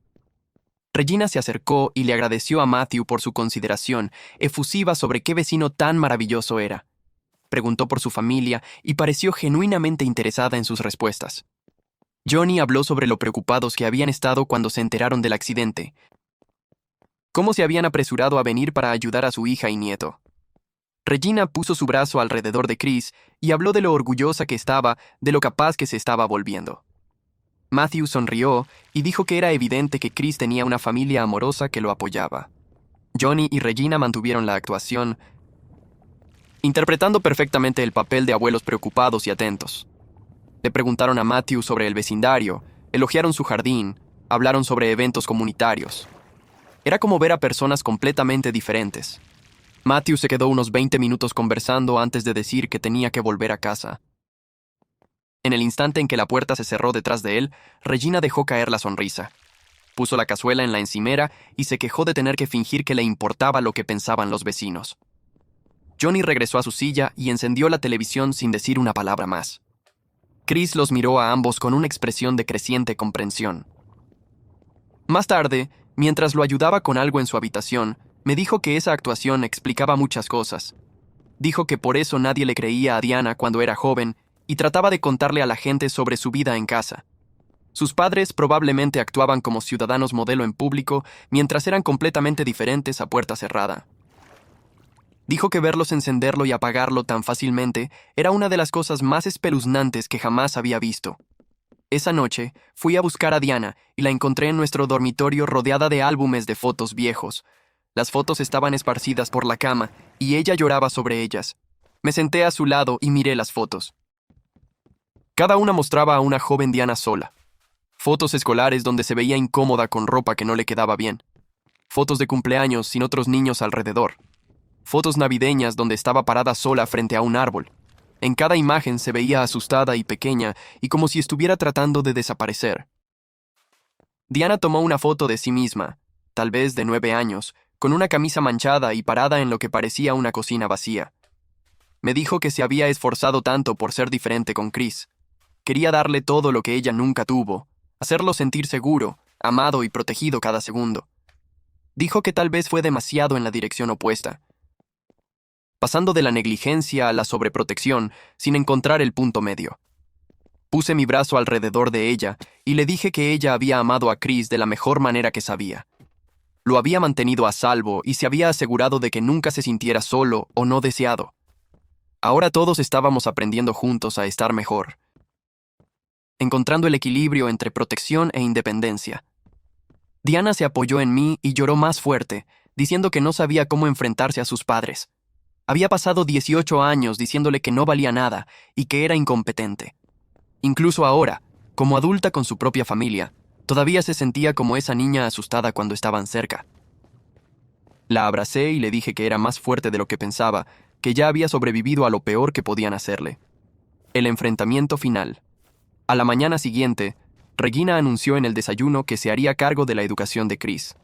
Regina se acercó y le agradeció a Matthew por su consideración efusiva sobre qué vecino tan maravilloso era. Preguntó por su familia y pareció genuinamente interesada en sus respuestas. Johnny habló sobre lo preocupados que habían estado cuando se enteraron del accidente, cómo se habían apresurado a venir para ayudar a su hija y nieto. Regina puso su brazo alrededor de Chris y habló de lo orgullosa que estaba de lo capaz que se estaba volviendo. Matthew sonrió y dijo que era evidente que Chris tenía una familia amorosa que lo apoyaba. Johnny y Regina mantuvieron la actuación, interpretando perfectamente el papel de abuelos preocupados y atentos. Le preguntaron a Matthew sobre el vecindario, elogiaron su jardín, hablaron sobre eventos comunitarios. Era como ver a personas completamente diferentes. Matthew se quedó unos 20 minutos conversando antes de decir que tenía que volver a casa. En el instante en que la puerta se cerró detrás de él, Regina dejó caer la sonrisa. Puso la cazuela en la encimera y se quejó de tener que fingir que le importaba lo que pensaban los vecinos. Johnny regresó a su silla y encendió la televisión sin decir una palabra más. Chris los miró a ambos con una expresión de creciente comprensión. Más tarde, mientras lo ayudaba con algo en su habitación, me dijo que esa actuación explicaba muchas cosas. Dijo que por eso nadie le creía a Diana cuando era joven y trataba de contarle a la gente sobre su vida en casa. Sus padres probablemente actuaban como ciudadanos modelo en público, mientras eran completamente diferentes a puerta cerrada. Dijo que verlos encenderlo y apagarlo tan fácilmente era una de las cosas más espeluznantes que jamás había visto. Esa noche, fui a buscar a Diana y la encontré en nuestro dormitorio rodeada de álbumes de fotos viejos. Las fotos estaban esparcidas por la cama y ella lloraba sobre ellas. Me senté a su lado y miré las fotos. Cada una mostraba a una joven Diana sola. Fotos escolares donde se veía incómoda con ropa que no le quedaba bien. Fotos de cumpleaños sin otros niños alrededor. Fotos navideñas donde estaba parada sola frente a un árbol. En cada imagen se veía asustada y pequeña y como si estuviera tratando de desaparecer. Diana tomó una foto de sí misma, tal vez de 9 años, con una camisa manchada y parada en lo que parecía una cocina vacía. Me dijo que se había esforzado tanto por ser diferente con Chris. Quería darle todo lo que ella nunca tuvo, hacerlo sentir seguro, amado y protegido cada segundo. Dijo que tal vez fue demasiado en la dirección opuesta, pasando de la negligencia a la sobreprotección sin encontrar el punto medio. Puse mi brazo alrededor de ella y le dije que ella había amado a Chris de la mejor manera que sabía. Lo había mantenido a salvo y se había asegurado de que nunca se sintiera solo o no deseado. Ahora todos estábamos aprendiendo juntos a estar mejor, encontrando el equilibrio entre protección e independencia. Diana se apoyó en mí y lloró más fuerte, diciendo que no sabía cómo enfrentarse a sus padres. Había pasado 18 años diciéndole que no valía nada y que era incompetente. Incluso ahora, como adulta con su propia familia, todavía se sentía como esa niña asustada cuando estaban cerca. La abracé y le dije que era más fuerte de lo que pensaba, que ya había sobrevivido a lo peor que podían hacerle. El enfrentamiento final. A la mañana siguiente, Regina anunció en el desayuno que se haría cargo de la educación de Chris.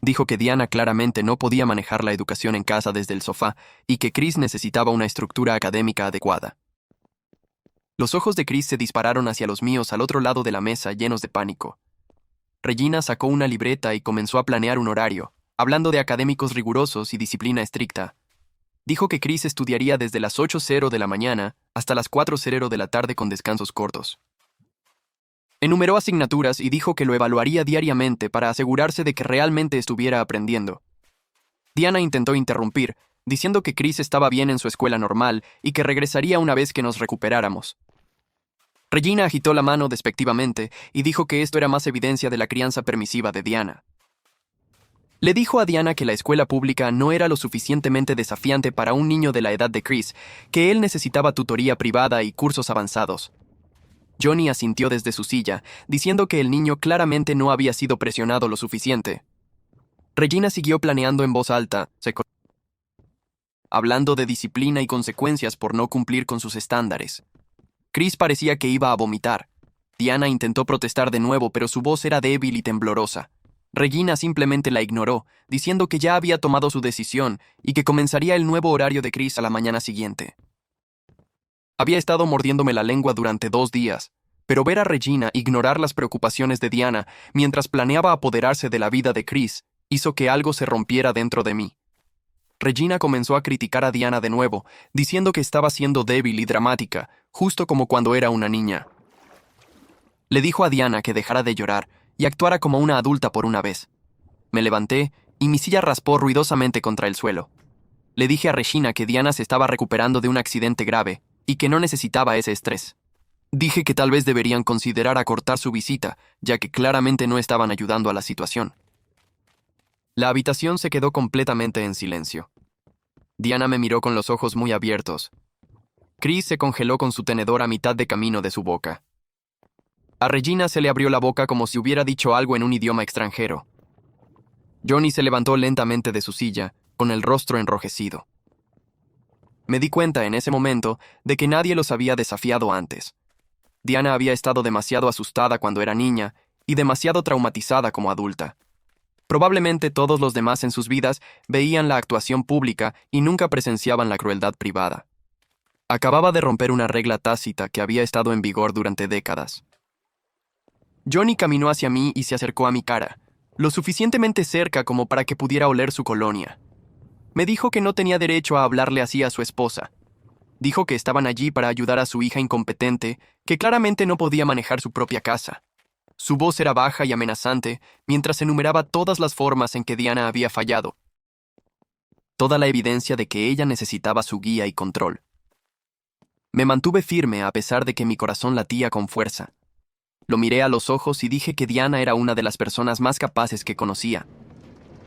Dijo que Diana claramente no podía manejar la educación en casa desde el sofá y que Chris necesitaba una estructura académica adecuada. Los ojos de Chris se dispararon hacia los míos al otro lado de la mesa, llenos de pánico. Regina sacó una libreta y comenzó a planear un horario, hablando de académicos rigurosos y disciplina estricta. Dijo que Chris estudiaría desde las 8:00 de la mañana hasta las 4:00 de la tarde con descansos cortos. Enumeró asignaturas y dijo que lo evaluaría diariamente para asegurarse de que realmente estuviera aprendiendo. Diana intentó interrumpir, diciendo que Chris estaba bien en su escuela normal y que regresaría una vez que nos recuperáramos. Regina agitó la mano despectivamente y dijo que esto era más evidencia de la crianza permisiva de Diana. Le dijo a Diana que la escuela pública no era lo suficientemente desafiante para un niño de la edad de Chris, que él necesitaba tutoría privada y cursos avanzados. Johnny asintió desde su silla, diciendo que el niño claramente no había sido presionado lo suficiente. Regina siguió planeando en voz alta, hablando de disciplina y consecuencias por no cumplir con sus estándares. Chris parecía que iba a vomitar. Diana intentó protestar de nuevo, pero su voz era débil y temblorosa. Regina simplemente la ignoró, diciendo que ya había tomado su decisión y que comenzaría el nuevo horario de Chris a la mañana siguiente. Había estado mordiéndome la lengua durante 2 días, pero ver a Regina ignorar las preocupaciones de Diana mientras planeaba apoderarse de la vida de Chris hizo que algo se rompiera dentro de mí. Regina comenzó a criticar a Diana de nuevo, diciendo que estaba siendo débil y dramática, justo como cuando era una niña. Le dijo a Diana que dejara de llorar y actuara como una adulta por una vez. Me levanté y mi silla raspó ruidosamente contra el suelo. Le dije a Regina que Diana se estaba recuperando de un accidente grave y que no necesitaba ese estrés. Dije que tal vez deberían considerar acortar su visita, ya que claramente no estaban ayudando a la situación. La habitación se quedó completamente en silencio. Diana me miró con los ojos muy abiertos. Chris se congeló con su tenedor a mitad de camino de su boca. A Regina se le abrió la boca como si hubiera dicho algo en un idioma extranjero. Johnny se levantó lentamente de su silla, con el rostro enrojecido. Me di cuenta en ese momento de que nadie los había desafiado antes. Diana había estado demasiado asustada cuando era niña y demasiado traumatizada como adulta. Probablemente todos los demás en sus vidas veían la actuación pública y nunca presenciaban la crueldad privada. Acababa de romper una regla tácita que había estado en vigor durante décadas. Johnny caminó hacia mí y se acercó a mi cara, lo suficientemente cerca como para que pudiera oler su colonia. Me dijo que no tenía derecho a hablarle así a su esposa. Dijo que estaban allí para ayudar a su hija incompetente, que claramente no podía manejar su propia casa. Su voz era baja y amenazante, mientras enumeraba todas las formas en que Diana había fallado. Toda la evidencia de que ella necesitaba su guía y control. Me mantuve firme a pesar de que mi corazón latía con fuerza. Lo miré a los ojos y dije que Diana era una de las personas más capaces que conocía.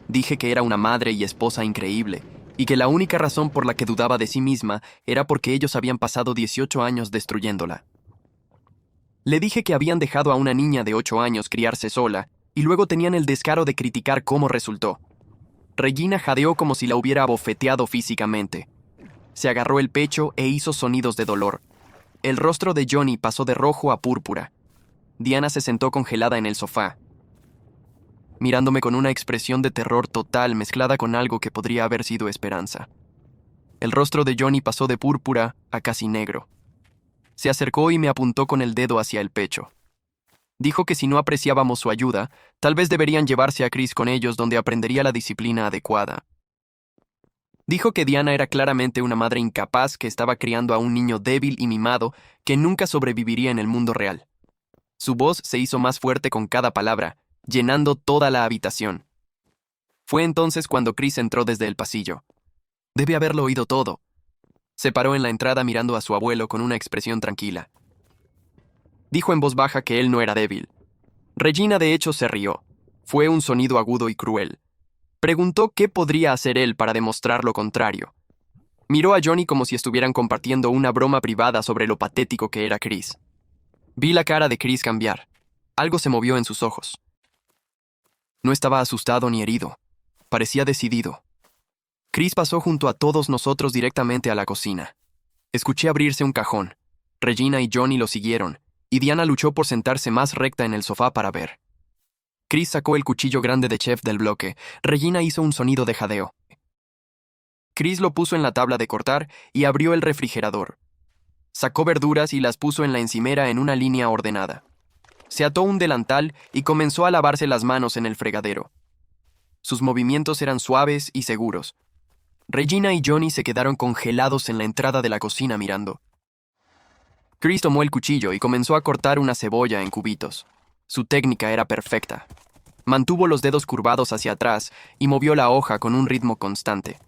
Dije que era una madre y esposa increíble, y que la única razón por la que dudaba de sí misma era porque ellos habían pasado 18 años destruyéndola. Le dije que habían dejado a una niña de 8 años criarse sola, y luego tenían el descaro de criticar cómo resultó. Regina jadeó como si la hubiera abofeteado físicamente. Se agarró el pecho e hizo sonidos de dolor. El rostro de Johnny pasó de rojo a púrpura. Diana se sentó congelada en el sofá, mirándome con una expresión de terror total mezclada con algo que podría haber sido esperanza. El rostro de Johnny pasó de púrpura a casi negro. Se acercó y me apuntó con el dedo hacia el pecho. Dijo que si no apreciábamos su ayuda, tal vez deberían llevarse a Chris con ellos donde aprendería la disciplina adecuada. Dijo que Diana era claramente una madre incapaz que estaba criando a un niño débil y mimado que nunca sobreviviría en el mundo real. Su voz se hizo más fuerte con cada palabra, llenando toda la habitación. Fue entonces cuando Chris entró desde el pasillo. Debe haberlo oído todo. Se paró en la entrada mirando a su abuelo con una expresión tranquila. Dijo en voz baja que él no era débil. Regina de hecho se rió. Fue un sonido agudo y cruel. Preguntó qué podría hacer él para demostrar lo contrario. Miró a Johnny como si estuvieran compartiendo una broma privada sobre lo patético que era Chris. Vi la cara de Chris cambiar. Algo se movió en sus ojos. No estaba asustado ni herido. Parecía decidido. Chris pasó junto a todos nosotros directamente a la cocina. Escuché abrirse un cajón. Regina y Johnny lo siguieron, y Diana luchó por sentarse más recta en el sofá para ver. Chris sacó el cuchillo grande de chef del bloque. Regina hizo un sonido de jadeo. Chris lo puso en la tabla de cortar y abrió el refrigerador. Sacó verduras y las puso en la encimera en una línea ordenada. Se ató un delantal y comenzó a lavarse las manos en el fregadero. Sus movimientos eran suaves y seguros. Regina y Johnny se quedaron congelados en la entrada de la cocina mirando. Chris tomó el cuchillo y comenzó a cortar una cebolla en cubitos. Su técnica era perfecta. Mantuvo los dedos curvados hacia atrás y movió la hoja con un ritmo constante.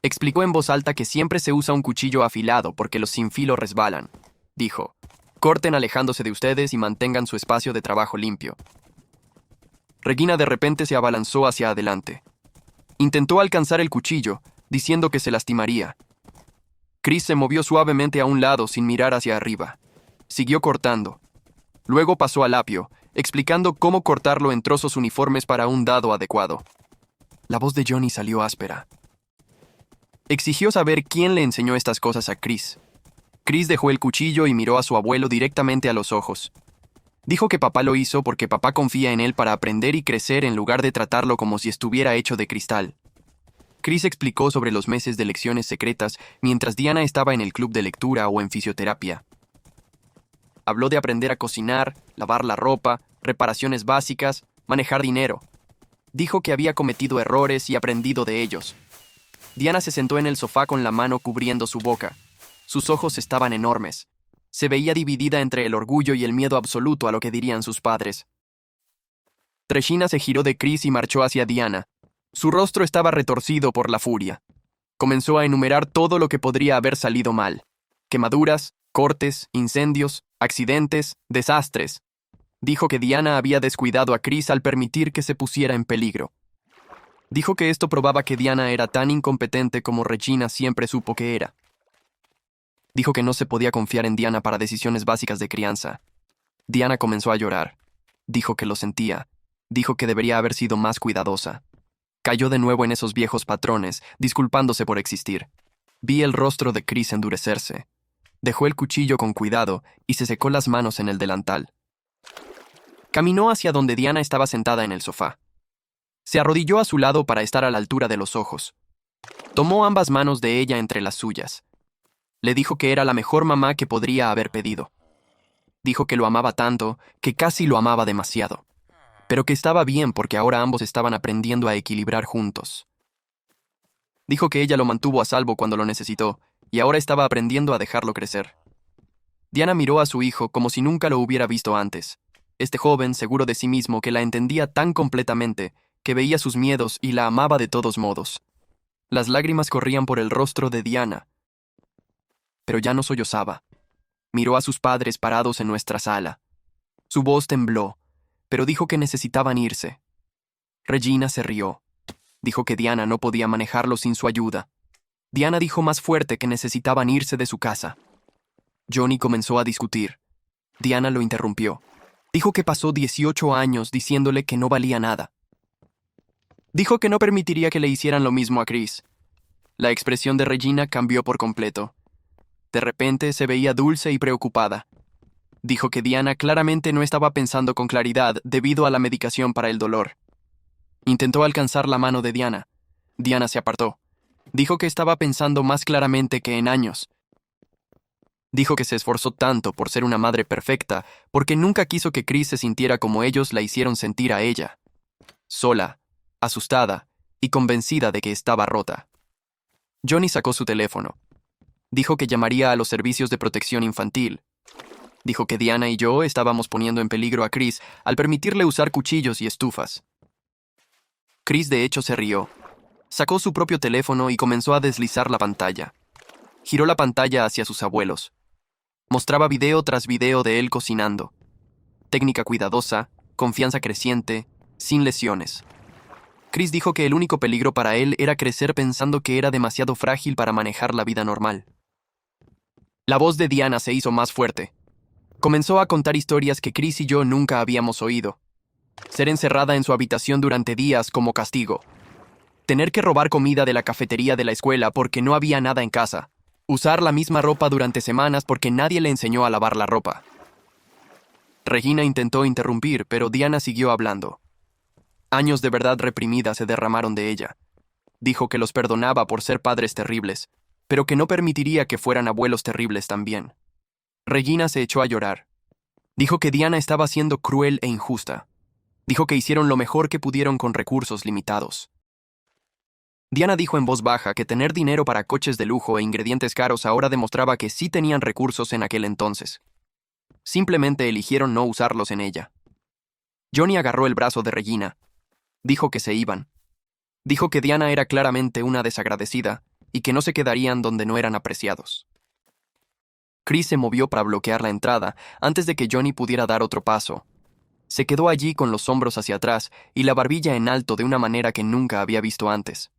Explicó en voz alta que siempre se usa un cuchillo afilado porque los sin filo resbalan. Dijo: corten alejándose de ustedes y mantengan su espacio de trabajo limpio. Regina de repente se abalanzó hacia adelante. Intentó alcanzar el cuchillo, diciendo que se lastimaría. Chris se movió suavemente a un lado sin mirar hacia arriba. Siguió cortando. Luego pasó al apio, explicando cómo cortarlo en trozos uniformes para un dado adecuado. La voz de Johnny salió áspera. Exigió saber quién le enseñó estas cosas a Chris. Chris dejó el cuchillo y miró a su abuelo directamente a los ojos. Dijo que papá lo hizo porque papá confía en él para aprender y crecer en lugar de tratarlo como si estuviera hecho de cristal. Chris explicó sobre los meses de lecciones secretas mientras Diana estaba en el club de lectura o en fisioterapia. Habló de aprender a cocinar, lavar la ropa, reparaciones básicas, manejar dinero. Dijo que había cometido errores y aprendido de ellos. Diana se sentó en el sofá con la mano cubriendo su boca. Sus ojos estaban enormes. Se veía dividida entre el orgullo y el miedo absoluto a lo que dirían sus padres. Regina se giró de Chris y marchó hacia Diana. Su rostro estaba retorcido por la furia. Comenzó a enumerar todo lo que podría haber salido mal. Quemaduras, cortes, incendios, accidentes, desastres. Dijo que Diana había descuidado a Chris al permitir que se pusiera en peligro. Dijo que esto probaba que Diana era tan incompetente como Regina siempre supo que era. Dijo que no se podía confiar en Diana para decisiones básicas de crianza. Diana comenzó a llorar. Dijo que lo sentía. Dijo que debería haber sido más cuidadosa. Cayó de nuevo en esos viejos patrones, disculpándose por existir. Vi el rostro de Chris endurecerse. Dejó el cuchillo con cuidado y se secó las manos en el delantal. Caminó hacia donde Diana estaba sentada en el sofá. Se arrodilló a su lado para estar a la altura de los ojos. Tomó ambas manos de ella entre las suyas. Le dijo que era la mejor mamá que podría haber pedido. Dijo que lo amaba tanto, que casi lo amaba demasiado. Pero que estaba bien porque ahora ambos estaban aprendiendo a equilibrar juntos. Dijo que ella lo mantuvo a salvo cuando lo necesitó, y ahora estaba aprendiendo a dejarlo crecer. Diana miró a su hijo como si nunca lo hubiera visto antes. Este joven, seguro de sí mismo, que la entendía tan completamente, que veía sus miedos y la amaba de todos modos. Las lágrimas corrían por el rostro de Diana, pero ya no sollozaba. Miró a sus padres parados en nuestra sala. Su voz tembló, pero dijo que necesitaban irse. Regina se rió. Dijo que Diana no podía manejarlo sin su ayuda. Diana dijo más fuerte que necesitaban irse de su casa. Johnny comenzó a discutir. Diana lo interrumpió. Dijo que pasó 18 años diciéndole que no valía nada. Dijo que no permitiría que le hicieran lo mismo a Chris. La expresión de Regina cambió por completo. De repente se veía dulce y preocupada. Dijo que Diana claramente no estaba pensando con claridad debido a la medicación para el dolor. Intentó alcanzar la mano de Diana. Diana se apartó. Dijo que estaba pensando más claramente que en años. Dijo que se esforzó tanto por ser una madre perfecta porque nunca quiso que Chris se sintiera como ellos la hicieron sentir a ella. Sola, asustada y convencida de que estaba rota. Johnny sacó su teléfono. Dijo que llamaría a los servicios de protección infantil. Dijo que Diana y yo estábamos poniendo en peligro a Chris al permitirle usar cuchillos y estufas. Chris de hecho se rió. Sacó su propio teléfono y comenzó a deslizar la pantalla. Giró la pantalla hacia sus abuelos. Mostraba video tras video de él cocinando. Técnica cuidadosa, confianza creciente, sin lesiones. Chris dijo que el único peligro para él era crecer pensando que era demasiado frágil para manejar la vida normal. La voz de Diana se hizo más fuerte. Comenzó a contar historias que Chris y yo nunca habíamos oído. Ser encerrada en su habitación durante días como castigo. Tener que robar comida de la cafetería de la escuela porque no había nada en casa. Usar la misma ropa durante semanas porque nadie le enseñó a lavar la ropa. Regina intentó interrumpir, pero Diana siguió hablando. Años de verdad reprimida se derramaron de ella. Dijo que los perdonaba por ser padres terribles, pero que no permitiría que fueran abuelos terribles también. Regina se echó a llorar. Dijo que Diana estaba siendo cruel e injusta. Dijo que hicieron lo mejor que pudieron con recursos limitados. Diana dijo en voz baja que tener dinero para coches de lujo e ingredientes caros ahora demostraba que sí tenían recursos en aquel entonces. Simplemente eligieron no usarlos en ella. Johnny agarró el brazo de Regina. Dijo que se iban. Dijo que Diana era claramente una desagradecida y que no se quedarían donde no eran apreciados. Chris se movió para bloquear la entrada antes de que Johnny pudiera dar otro paso. Se quedó allí con los hombros hacia atrás y la barbilla en alto de una manera que nunca había visto antes.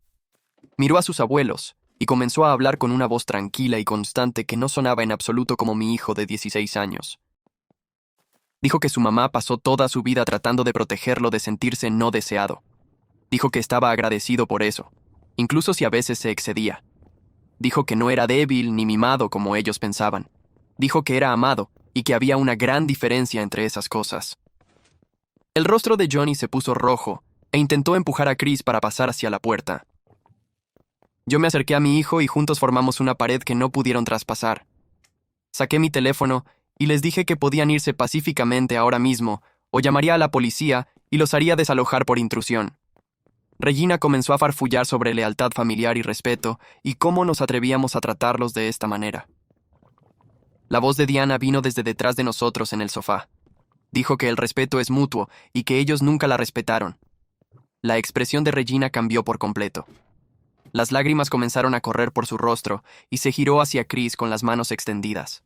Miró a sus abuelos y comenzó a hablar con una voz tranquila y constante que no sonaba en absoluto como mi hijo de 16 años. Dijo que su mamá pasó toda su vida tratando de protegerlo de sentirse no deseado. Dijo que estaba agradecido por eso, incluso si a veces se excedía. Dijo que no era débil ni mimado como ellos pensaban. Dijo que era amado y que había una gran diferencia entre esas cosas. El rostro de Johnny se puso rojo e intentó empujar a Chris para pasar hacia la puerta. Yo me acerqué a mi hijo y juntos formamos una pared que no pudieron traspasar. Saqué mi teléfono y les dije que podían irse pacíficamente ahora mismo o llamaría a la policía y los haría desalojar por intrusión. Regina comenzó a farfullar sobre lealtad familiar y respeto y cómo nos atrevíamos a tratarlos de esta manera. La voz de Diana vino desde detrás de nosotros en el sofá. Dijo que el respeto es mutuo y que ellos nunca la respetaron. La expresión de Regina cambió por completo. Las lágrimas comenzaron a correr por su rostro y se giró hacia Chris con las manos extendidas.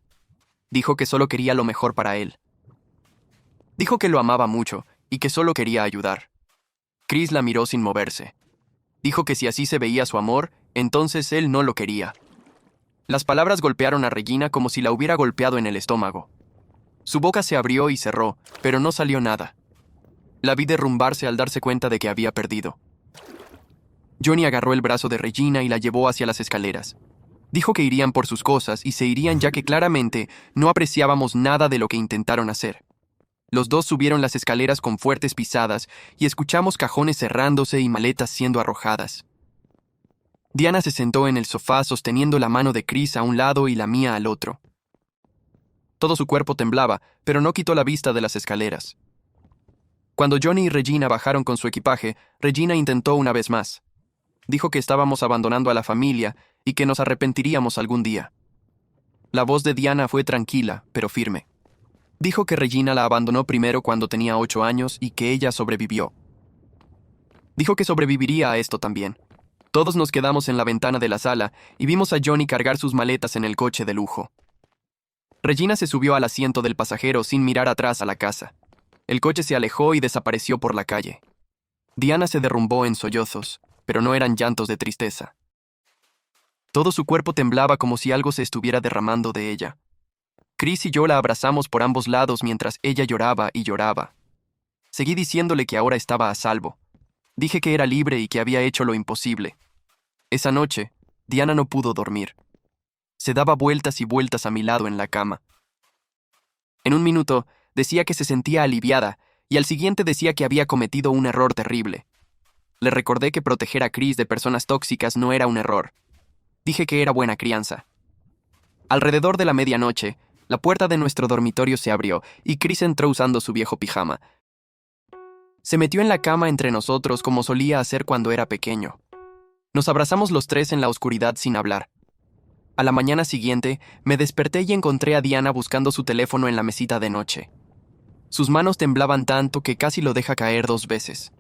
Dijo que solo quería lo mejor para él. Dijo que lo amaba mucho y que solo quería ayudar. Chris la miró sin moverse. Dijo que si así se veía su amor, entonces él no lo quería. Las palabras golpearon a Regina como si la hubiera golpeado en el estómago. Su boca se abrió y cerró, pero no salió nada. La vi derrumbarse al darse cuenta de que había perdido. Johnny agarró el brazo de Regina y la llevó hacia las escaleras. Dijo que irían por sus cosas y se irían ya que claramente no apreciábamos nada de lo que intentaron hacer. Los dos subieron las escaleras con fuertes pisadas y escuchamos cajones cerrándose y maletas siendo arrojadas. Diana se sentó en el sofá sosteniendo la mano de Chris a un lado y la mía al otro. Todo su cuerpo temblaba, pero no quitó la vista de las escaleras. Cuando Johnny y Regina bajaron con su equipaje, Regina intentó una vez más. Dijo que estábamos abandonando a la familia y que nos arrepentiríamos algún día. La voz de Diana fue tranquila, pero firme. Dijo que Regina la abandonó primero cuando tenía 8 años y que ella sobrevivió. Dijo que sobreviviría a esto también. Todos nos quedamos en la ventana de la sala y vimos a Johnny cargar sus maletas en el coche de lujo. Regina se subió al asiento del pasajero sin mirar atrás a la casa. El coche se alejó y desapareció por la calle. Diana se derrumbó en sollozos, pero no eran llantos de tristeza. Todo su cuerpo temblaba como si algo se estuviera derramando de ella. Chris y yo la abrazamos por ambos lados mientras ella lloraba y lloraba. Seguí diciéndole que ahora estaba a salvo. Dije que era libre y que había hecho lo imposible. Esa noche, Diana no pudo dormir. Se daba vueltas y vueltas a mi lado en la cama. En un minuto, decía que se sentía aliviada, y al siguiente decía que había cometido un error terrible. Le recordé que proteger a Chris de personas tóxicas no era un error. Dije que era buena crianza. Alrededor de la medianoche, la puerta de nuestro dormitorio se abrió, y Chris entró usando su viejo pijama. Se metió en la cama entre nosotros como solía hacer cuando era pequeño. Nos abrazamos los tres en la oscuridad sin hablar. A la mañana siguiente, me desperté y encontré a Diana buscando su teléfono en la mesita de noche. Sus manos temblaban tanto que casi lo deja caer 2 veces.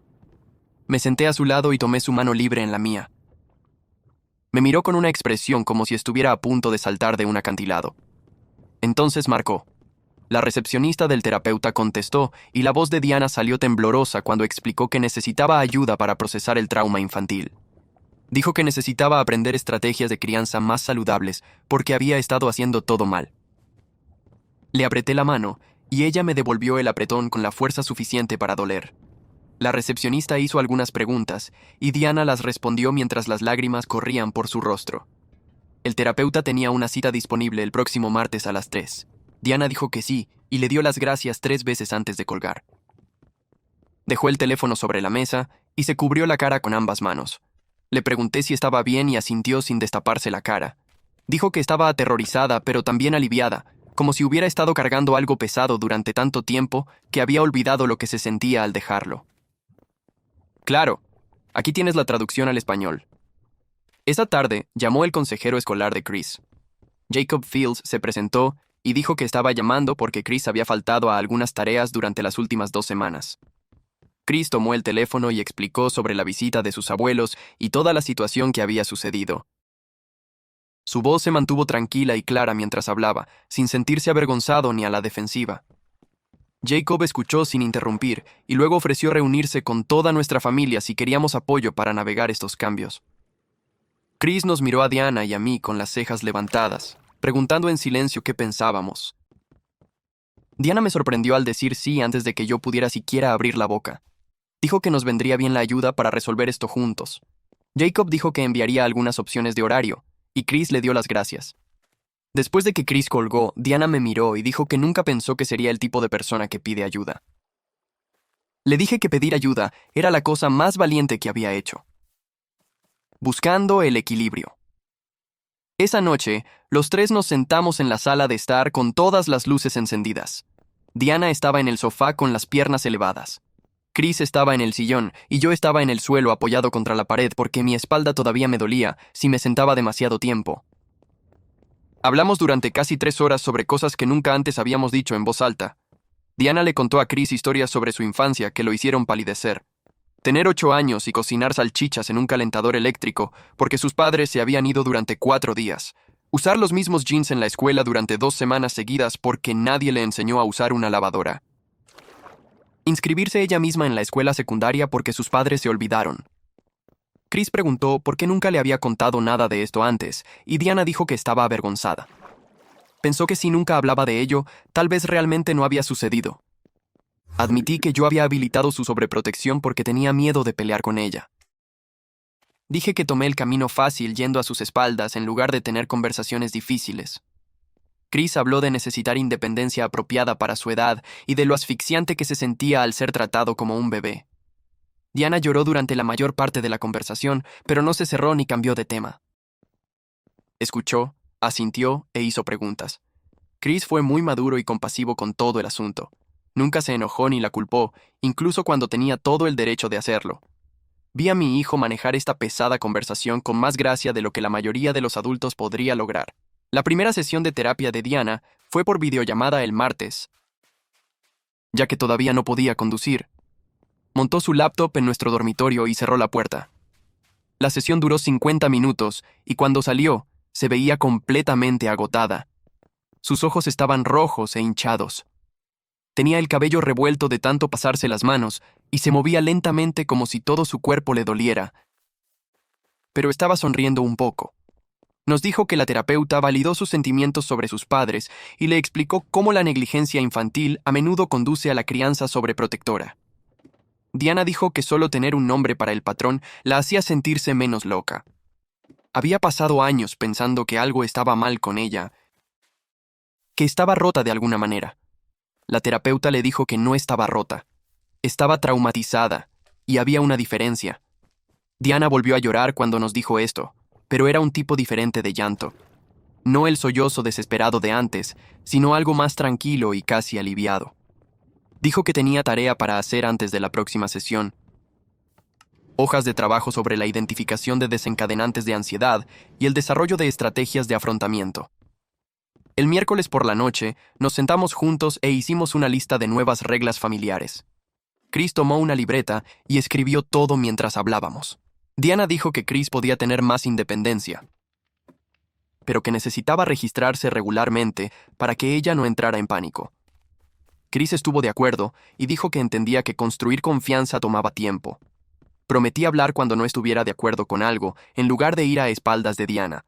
Me senté a su lado y tomé su mano libre en la mía. Me miró con una expresión como si estuviera a punto de saltar de un acantilado. Entonces marcó. La recepcionista del terapeuta contestó y la voz de Diana salió temblorosa cuando explicó que necesitaba ayuda para procesar el trauma infantil. Dijo que necesitaba aprender estrategias de crianza más saludables porque había estado haciendo todo mal. Le apreté la mano y ella me devolvió el apretón con la fuerza suficiente para doler. La recepcionista hizo algunas preguntas y Diana las respondió mientras las lágrimas corrían por su rostro. El terapeuta tenía una cita disponible el próximo martes a las 3. Diana dijo que sí y le dio las gracias 3 veces antes de colgar. Dejó el teléfono sobre la mesa y se cubrió la cara con ambas manos. Le pregunté si estaba bien y asintió sin destaparse la cara. Dijo que estaba aterrorizada pero también aliviada, como si hubiera estado cargando algo pesado durante tanto tiempo que había olvidado lo que se sentía al dejarlo. Claro, aquí tienes la traducción al español. Esa tarde llamó el consejero escolar de Chris. Jacob Fields se presentó y dijo que estaba llamando porque Chris había faltado a algunas tareas durante las últimas 2 semanas. Chris tomó el teléfono y explicó sobre la visita de sus abuelos y toda la situación que había sucedido. Su voz se mantuvo tranquila y clara mientras hablaba, sin sentirse avergonzado ni a la defensiva. Jacob escuchó sin interrumpir y luego ofreció reunirse con toda nuestra familia si queríamos apoyo para navegar estos cambios. Chris nos miró a Diana y a mí con las cejas levantadas, preguntando en silencio qué pensábamos. Diana me sorprendió al decir sí antes de que yo pudiera siquiera abrir la boca. Dijo que nos vendría bien la ayuda para resolver esto juntos. Jacob dijo que enviaría algunas opciones de horario, y Chris le dio las gracias. Después de que Chris colgó, Diana me miró y dijo que nunca pensó que sería el tipo de persona que pide ayuda. Le dije que pedir ayuda era la cosa más valiente que había hecho. Buscando el equilibrio. Esa noche, los 3 nos sentamos en la sala de estar con todas las luces encendidas. Diana estaba en el sofá con las piernas elevadas. Chris estaba en el sillón y yo estaba en el suelo apoyado contra la pared porque mi espalda todavía me dolía si me sentaba demasiado tiempo. Hablamos durante casi 3 horas sobre cosas que nunca antes habíamos dicho en voz alta. Diana le contó a Chris historias sobre su infancia que lo hicieron palidecer. Tener 8 años y cocinar salchichas en un calentador eléctrico porque sus padres se habían ido durante 4 días. Usar los mismos jeans en la escuela durante 2 semanas seguidas porque nadie le enseñó a usar una lavadora. Inscribirse ella misma en la escuela secundaria porque sus padres se olvidaron. Chris preguntó por qué nunca le había contado nada de esto antes, y Diana dijo que estaba avergonzada. Pensó que si nunca hablaba de ello, tal vez realmente no había sucedido. Admití que yo había habilitado su sobreprotección porque tenía miedo de pelear con ella. Dije que tomé el camino fácil yendo a sus espaldas en lugar de tener conversaciones difíciles. Chris habló de necesitar independencia apropiada para su edad y de lo asfixiante que se sentía al ser tratado como un bebé. Diana lloró durante la mayor parte de la conversación, pero no se cerró ni cambió de tema. Escuchó, asintió e hizo preguntas. Chris fue muy maduro y compasivo con todo el asunto. Nunca se enojó ni la culpó, incluso cuando tenía todo el derecho de hacerlo. Vi a mi hijo manejar esta pesada conversación con más gracia de lo que la mayoría de los adultos podría lograr. La primera sesión de terapia de Diana fue por videollamada el martes. ya que todavía no podía conducir. Montó su laptop en nuestro dormitorio y cerró la puerta. La sesión duró 50 minutos y cuando salió, se veía completamente agotada. Sus ojos estaban rojos e hinchados. Tenía el cabello revuelto de tanto pasarse las manos y se movía lentamente como si todo su cuerpo le doliera. Pero estaba sonriendo un poco. Nos dijo que la terapeuta validó sus sentimientos sobre sus padres y le explicó cómo la negligencia infantil a menudo conduce a la crianza sobreprotectora. Diana dijo que solo tener un nombre para el patrón la hacía sentirse menos loca. Había pasado años pensando que algo estaba mal con ella, que estaba rota de alguna manera. La terapeuta le dijo que no estaba rota, estaba traumatizada, y había una diferencia. Diana volvió a llorar cuando nos dijo esto, pero era un tipo diferente de llanto. No el sollozo desesperado de antes, sino algo más tranquilo y casi aliviado. Dijo que tenía tarea para hacer antes de la próxima sesión. Hojas de trabajo sobre la identificación de desencadenantes de ansiedad y el desarrollo de estrategias de afrontamiento. El miércoles por la noche, nos sentamos juntos e hicimos una lista de nuevas reglas familiares. Chris tomó una libreta y escribió todo mientras hablábamos. Diana dijo que Chris podía tener más independencia, pero que necesitaba registrarse regularmente para que ella no entrara en pánico. Chris estuvo de acuerdo y dijo que entendía que construir confianza tomaba tiempo. Prometí hablar cuando no estuviera de acuerdo con algo, en lugar de ir a espaldas de Diana.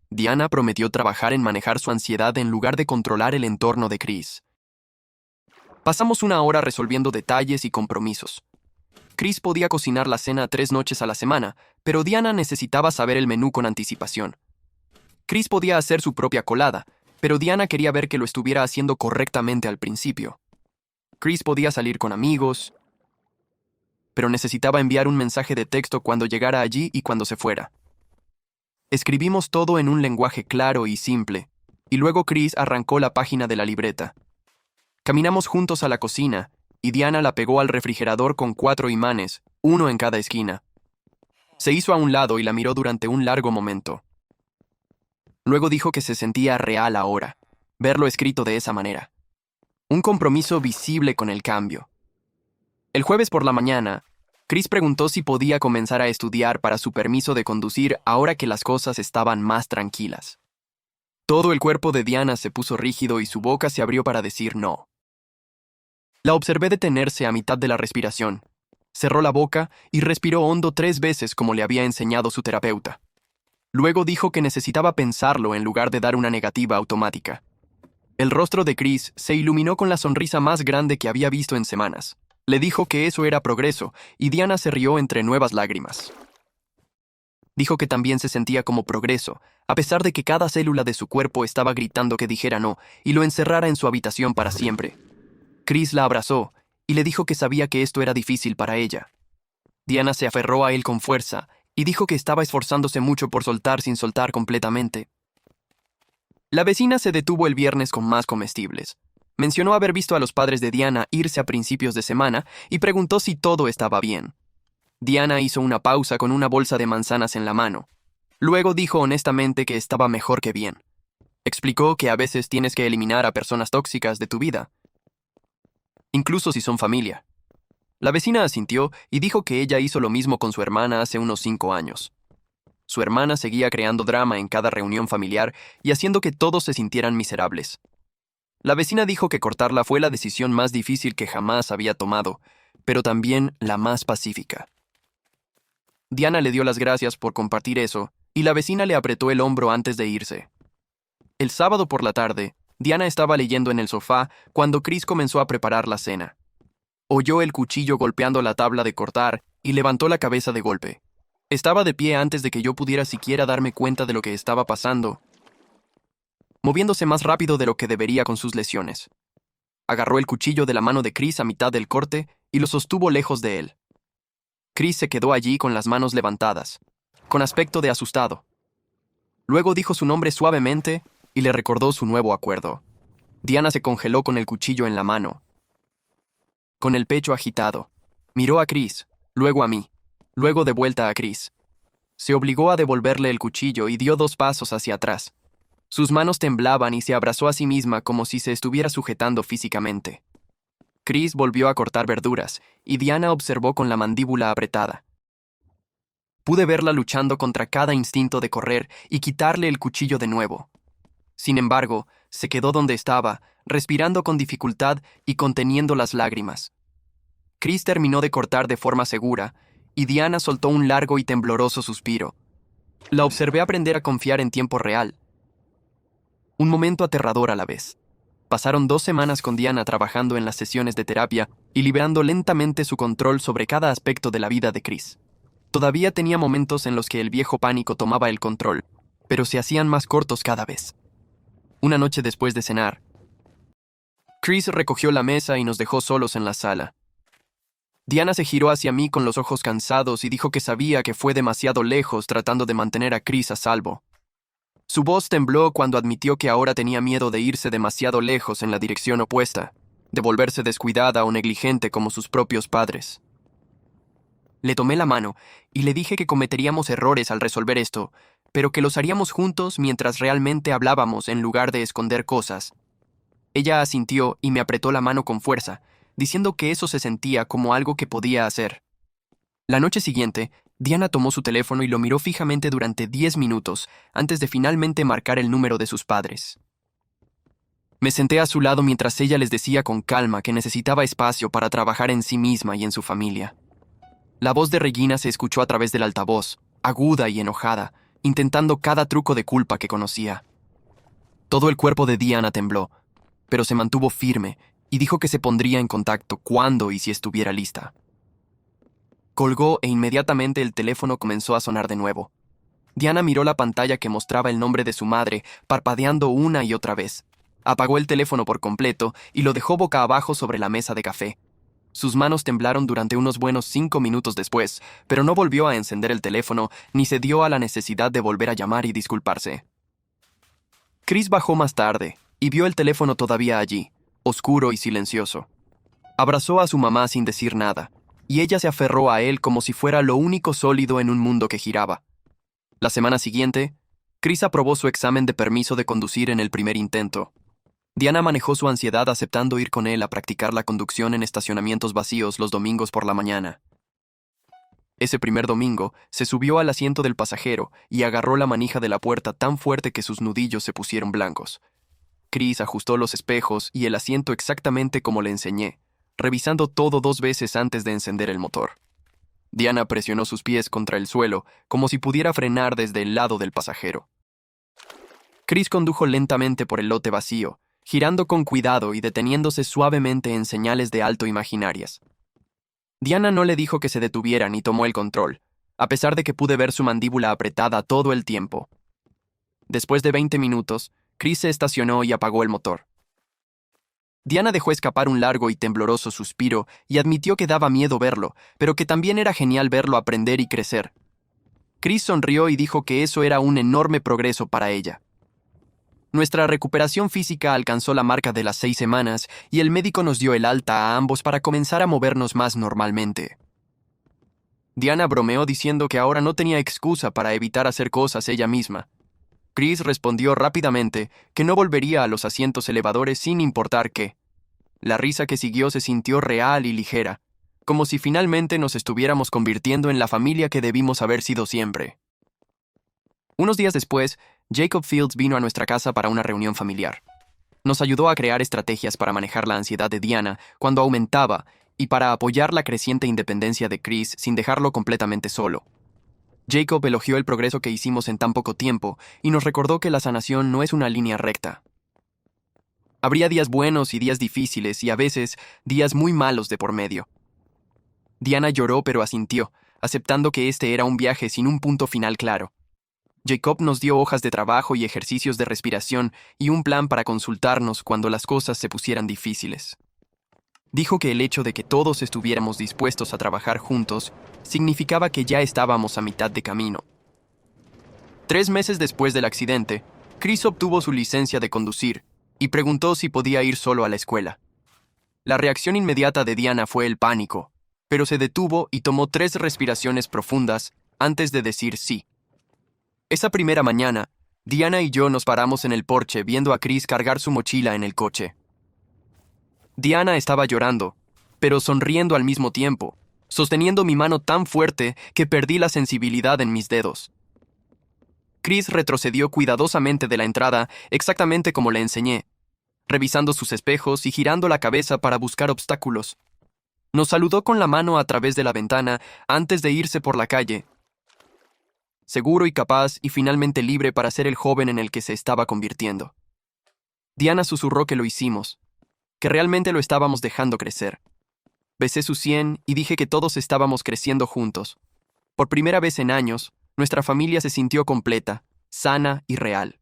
Diana prometió trabajar en manejar su ansiedad en lugar de controlar el entorno de Chris. Pasamos una hora resolviendo detalles y compromisos. Chris podía cocinar la cena 3 noches a la semana, pero Diana necesitaba saber el menú con anticipación. Chris podía hacer su propia colada, pero Diana quería ver que lo estuviera haciendo correctamente al principio. Chris podía salir con amigos, pero necesitaba enviar un mensaje de texto cuando llegara allí y cuando se fuera. Escribimos todo en un lenguaje claro y simple, y luego Chris arrancó la página de la libreta. Caminamos juntos a la cocina, y Diana la pegó al refrigerador con 4 imanes, uno en cada esquina. Se hizo a un lado y la miró durante un largo momento. Luego dijo que se sentía real ahora, verlo escrito de esa manera. Un compromiso visible con el cambio. El jueves por la mañana, Chris preguntó si podía comenzar a estudiar para su permiso de conducir ahora que las cosas estaban más tranquilas. Todo el cuerpo de Diana se puso rígido y su boca se abrió para decir no. La observé detenerse a mitad de la respiración. Cerró la boca y respiró hondo 3 veces como le había enseñado su terapeuta. Luego dijo que necesitaba pensarlo en lugar de dar una negativa automática. El rostro de Chris se iluminó con la sonrisa más grande que había visto en semanas. Le dijo que eso era progreso, y Diana se rió entre nuevas lágrimas. Dijo que también se sentía como progreso, a pesar de que cada célula de su cuerpo estaba gritando que dijera no y lo encerrara en su habitación para siempre. Chris la abrazó y le dijo que sabía que esto era difícil para ella. Diana se aferró a él con fuerza y dijo que estaba esforzándose mucho por soltar sin soltar completamente. La vecina se detuvo el viernes con más comestibles. Mencionó haber visto a los padres de Diana irse a principios de semana y preguntó si todo estaba bien. Diana hizo una pausa con una bolsa de manzanas en la mano. Luego dijo honestamente que estaba mejor que bien. Explicó que a veces tienes que eliminar a personas tóxicas de tu vida, incluso si son familia. La vecina asintió y dijo que ella hizo lo mismo con su hermana hace unos 5 años. Su hermana seguía creando drama en cada reunión familiar y haciendo que todos se sintieran miserables. La vecina dijo que cortarla fue la decisión más difícil que jamás había tomado, pero también la más pacífica. Diana le dio las gracias por compartir eso, y la vecina le apretó el hombro antes de irse. El sábado por la tarde, Diana estaba leyendo en el sofá cuando Chris comenzó a preparar la cena. Oyó el cuchillo golpeando la tabla de cortar y levantó la cabeza de golpe. Estaba de pie antes de que yo pudiera siquiera darme cuenta de lo que estaba pasando, moviéndose más rápido de lo que debería con sus lesiones. Agarró el cuchillo de la mano de Chris a mitad del corte y lo sostuvo lejos de él. Chris se quedó allí con las manos levantadas, con aspecto de asustado. Luego dijo su nombre suavemente y le recordó su nuevo acuerdo. Diana se congeló con el cuchillo en la mano, con el pecho agitado. Miró a Chris, luego a mí, luego de vuelta a Chris. Se obligó a devolverle el cuchillo y dio 2 pasos hacia atrás. Sus manos temblaban y se abrazó a sí misma como si se estuviera sujetando físicamente. Chris volvió a cortar verduras, y Diana observó con la mandíbula apretada. Pude verla luchando contra cada instinto de correr y quitarle el cuchillo de nuevo. Sin embargo, se quedó donde estaba, respirando con dificultad y conteniendo las lágrimas. Chris terminó de cortar de forma segura, y Diana soltó un largo y tembloroso suspiro. La observé aprender a confiar en tiempo real. Un momento aterrador a la vez. Pasaron 2 semanas con Diana trabajando en las sesiones de terapia y liberando lentamente su control sobre cada aspecto de la vida de Chris. Todavía tenía momentos en los que el viejo pánico tomaba el control, pero se hacían más cortos cada vez. Una noche después de cenar, Chris recogió la mesa y nos dejó solos en la sala. Diana se giró hacia mí con los ojos cansados y dijo que sabía que fue demasiado lejos tratando de mantener a Chris a salvo. Su voz tembló cuando admitió que ahora tenía miedo de irse demasiado lejos en la dirección opuesta, de volverse descuidada o negligente como sus propios padres. Le tomé la mano y le dije que cometeríamos errores al resolver esto, pero que los haríamos juntos mientras realmente hablábamos en lugar de esconder cosas. Ella asintió y me apretó la mano con fuerza, diciendo que eso se sentía como algo que podía hacer. La noche siguiente, Diana tomó su teléfono y lo miró fijamente durante 10 minutos antes de finalmente marcar el número de sus padres. Me senté a su lado mientras ella les decía con calma que necesitaba espacio para trabajar en sí misma y en su familia. La voz de Regina se escuchó a través del altavoz, aguda y enojada, intentando cada truco de culpa que conocía. Todo el cuerpo de Diana tembló, pero se mantuvo firme y dijo que se pondría en contacto cuando y si estuviera lista. Colgó e inmediatamente el teléfono comenzó a sonar de nuevo. Diana miró la pantalla que mostraba el nombre de su madre, parpadeando una y otra vez. Apagó el teléfono por completo y lo dejó boca abajo sobre la mesa de café. Sus manos temblaron durante unos buenos 5 minutos después, pero no volvió a encender el teléfono ni se dio a la necesidad de volver a llamar y disculparse. Chris bajó más tarde y vio el teléfono todavía allí, oscuro y silencioso. Abrazó a su mamá sin decir nada, y ella se aferró a él como si fuera lo único sólido en un mundo que giraba. La semana siguiente, Chris aprobó su examen de permiso de conducir en el primer intento. Diana manejó su ansiedad aceptando ir con él a practicar la conducción en estacionamientos vacíos los domingos por la mañana. Ese primer domingo, se subió al asiento del pasajero y agarró la manija de la puerta tan fuerte que sus nudillos se pusieron blancos. Chris ajustó los espejos y el asiento exactamente como le enseñé, revisando todo 2 veces antes de encender el motor. Diana presionó sus pies contra el suelo, como si pudiera frenar desde el lado del pasajero. Chris condujo lentamente por el lote vacío, girando con cuidado y deteniéndose suavemente en señales de alto imaginarias. Diana no le dijo que se detuviera ni tomó el control, a pesar de que pude ver su mandíbula apretada todo el tiempo. Después de 20 minutos, Chris se estacionó y apagó el motor. Diana dejó escapar un largo y tembloroso suspiro y admitió que daba miedo verlo, pero que también era genial verlo aprender y crecer. Chris sonrió y dijo que eso era un enorme progreso para ella. Nuestra recuperación física alcanzó la marca de las 6 semanas y el médico nos dio el alta a ambos para comenzar a movernos más normalmente. Diana bromeó diciendo que ahora no tenía excusa para evitar hacer cosas ella misma. Chris respondió rápidamente que no volvería a los asientos elevadores sin importar qué. La risa que siguió se sintió real y ligera, como si finalmente nos estuviéramos convirtiendo en la familia que debimos haber sido siempre. Unos días después, Jacob Fields vino a nuestra casa para una reunión familiar. Nos ayudó a crear estrategias para manejar la ansiedad de Diana cuando aumentaba y para apoyar la creciente independencia de Chris sin dejarlo completamente solo. Jacob elogió el progreso que hicimos en tan poco tiempo y nos recordó que la sanación no es una línea recta. Habría días buenos y días difíciles y a veces días muy malos de por medio. Diana lloró pero asintió, aceptando que este era un viaje sin un punto final claro. Jacob nos dio hojas de trabajo y ejercicios de respiración y un plan para consultarnos cuando las cosas se pusieran difíciles. Dijo que el hecho de que todos estuviéramos dispuestos a trabajar juntos significaba que ya estábamos a mitad de camino. 3 meses después del accidente, Chris obtuvo su licencia de conducir y preguntó si podía ir solo a la escuela. La reacción inmediata de Diana fue el pánico, pero se detuvo y tomó 3 respiraciones profundas antes de decir sí. Esa primera mañana, Diana y yo nos paramos en el porche viendo a Chris cargar su mochila en el coche. Diana estaba llorando, pero sonriendo al mismo tiempo, sosteniendo mi mano tan fuerte que perdí la sensibilidad en mis dedos. Chris retrocedió cuidadosamente de la entrada exactamente como le enseñé, revisando sus espejos y girando la cabeza para buscar obstáculos. Nos saludó con la mano a través de la ventana antes de irse por la calle, seguro y capaz y finalmente libre para ser el joven en el que se estaba convirtiendo. Diana susurró que lo hicimos, que realmente lo estábamos dejando crecer. Besé su sien y dije que todos estábamos creciendo juntos. Por primera vez en años, nuestra familia se sintió completa, sana y real.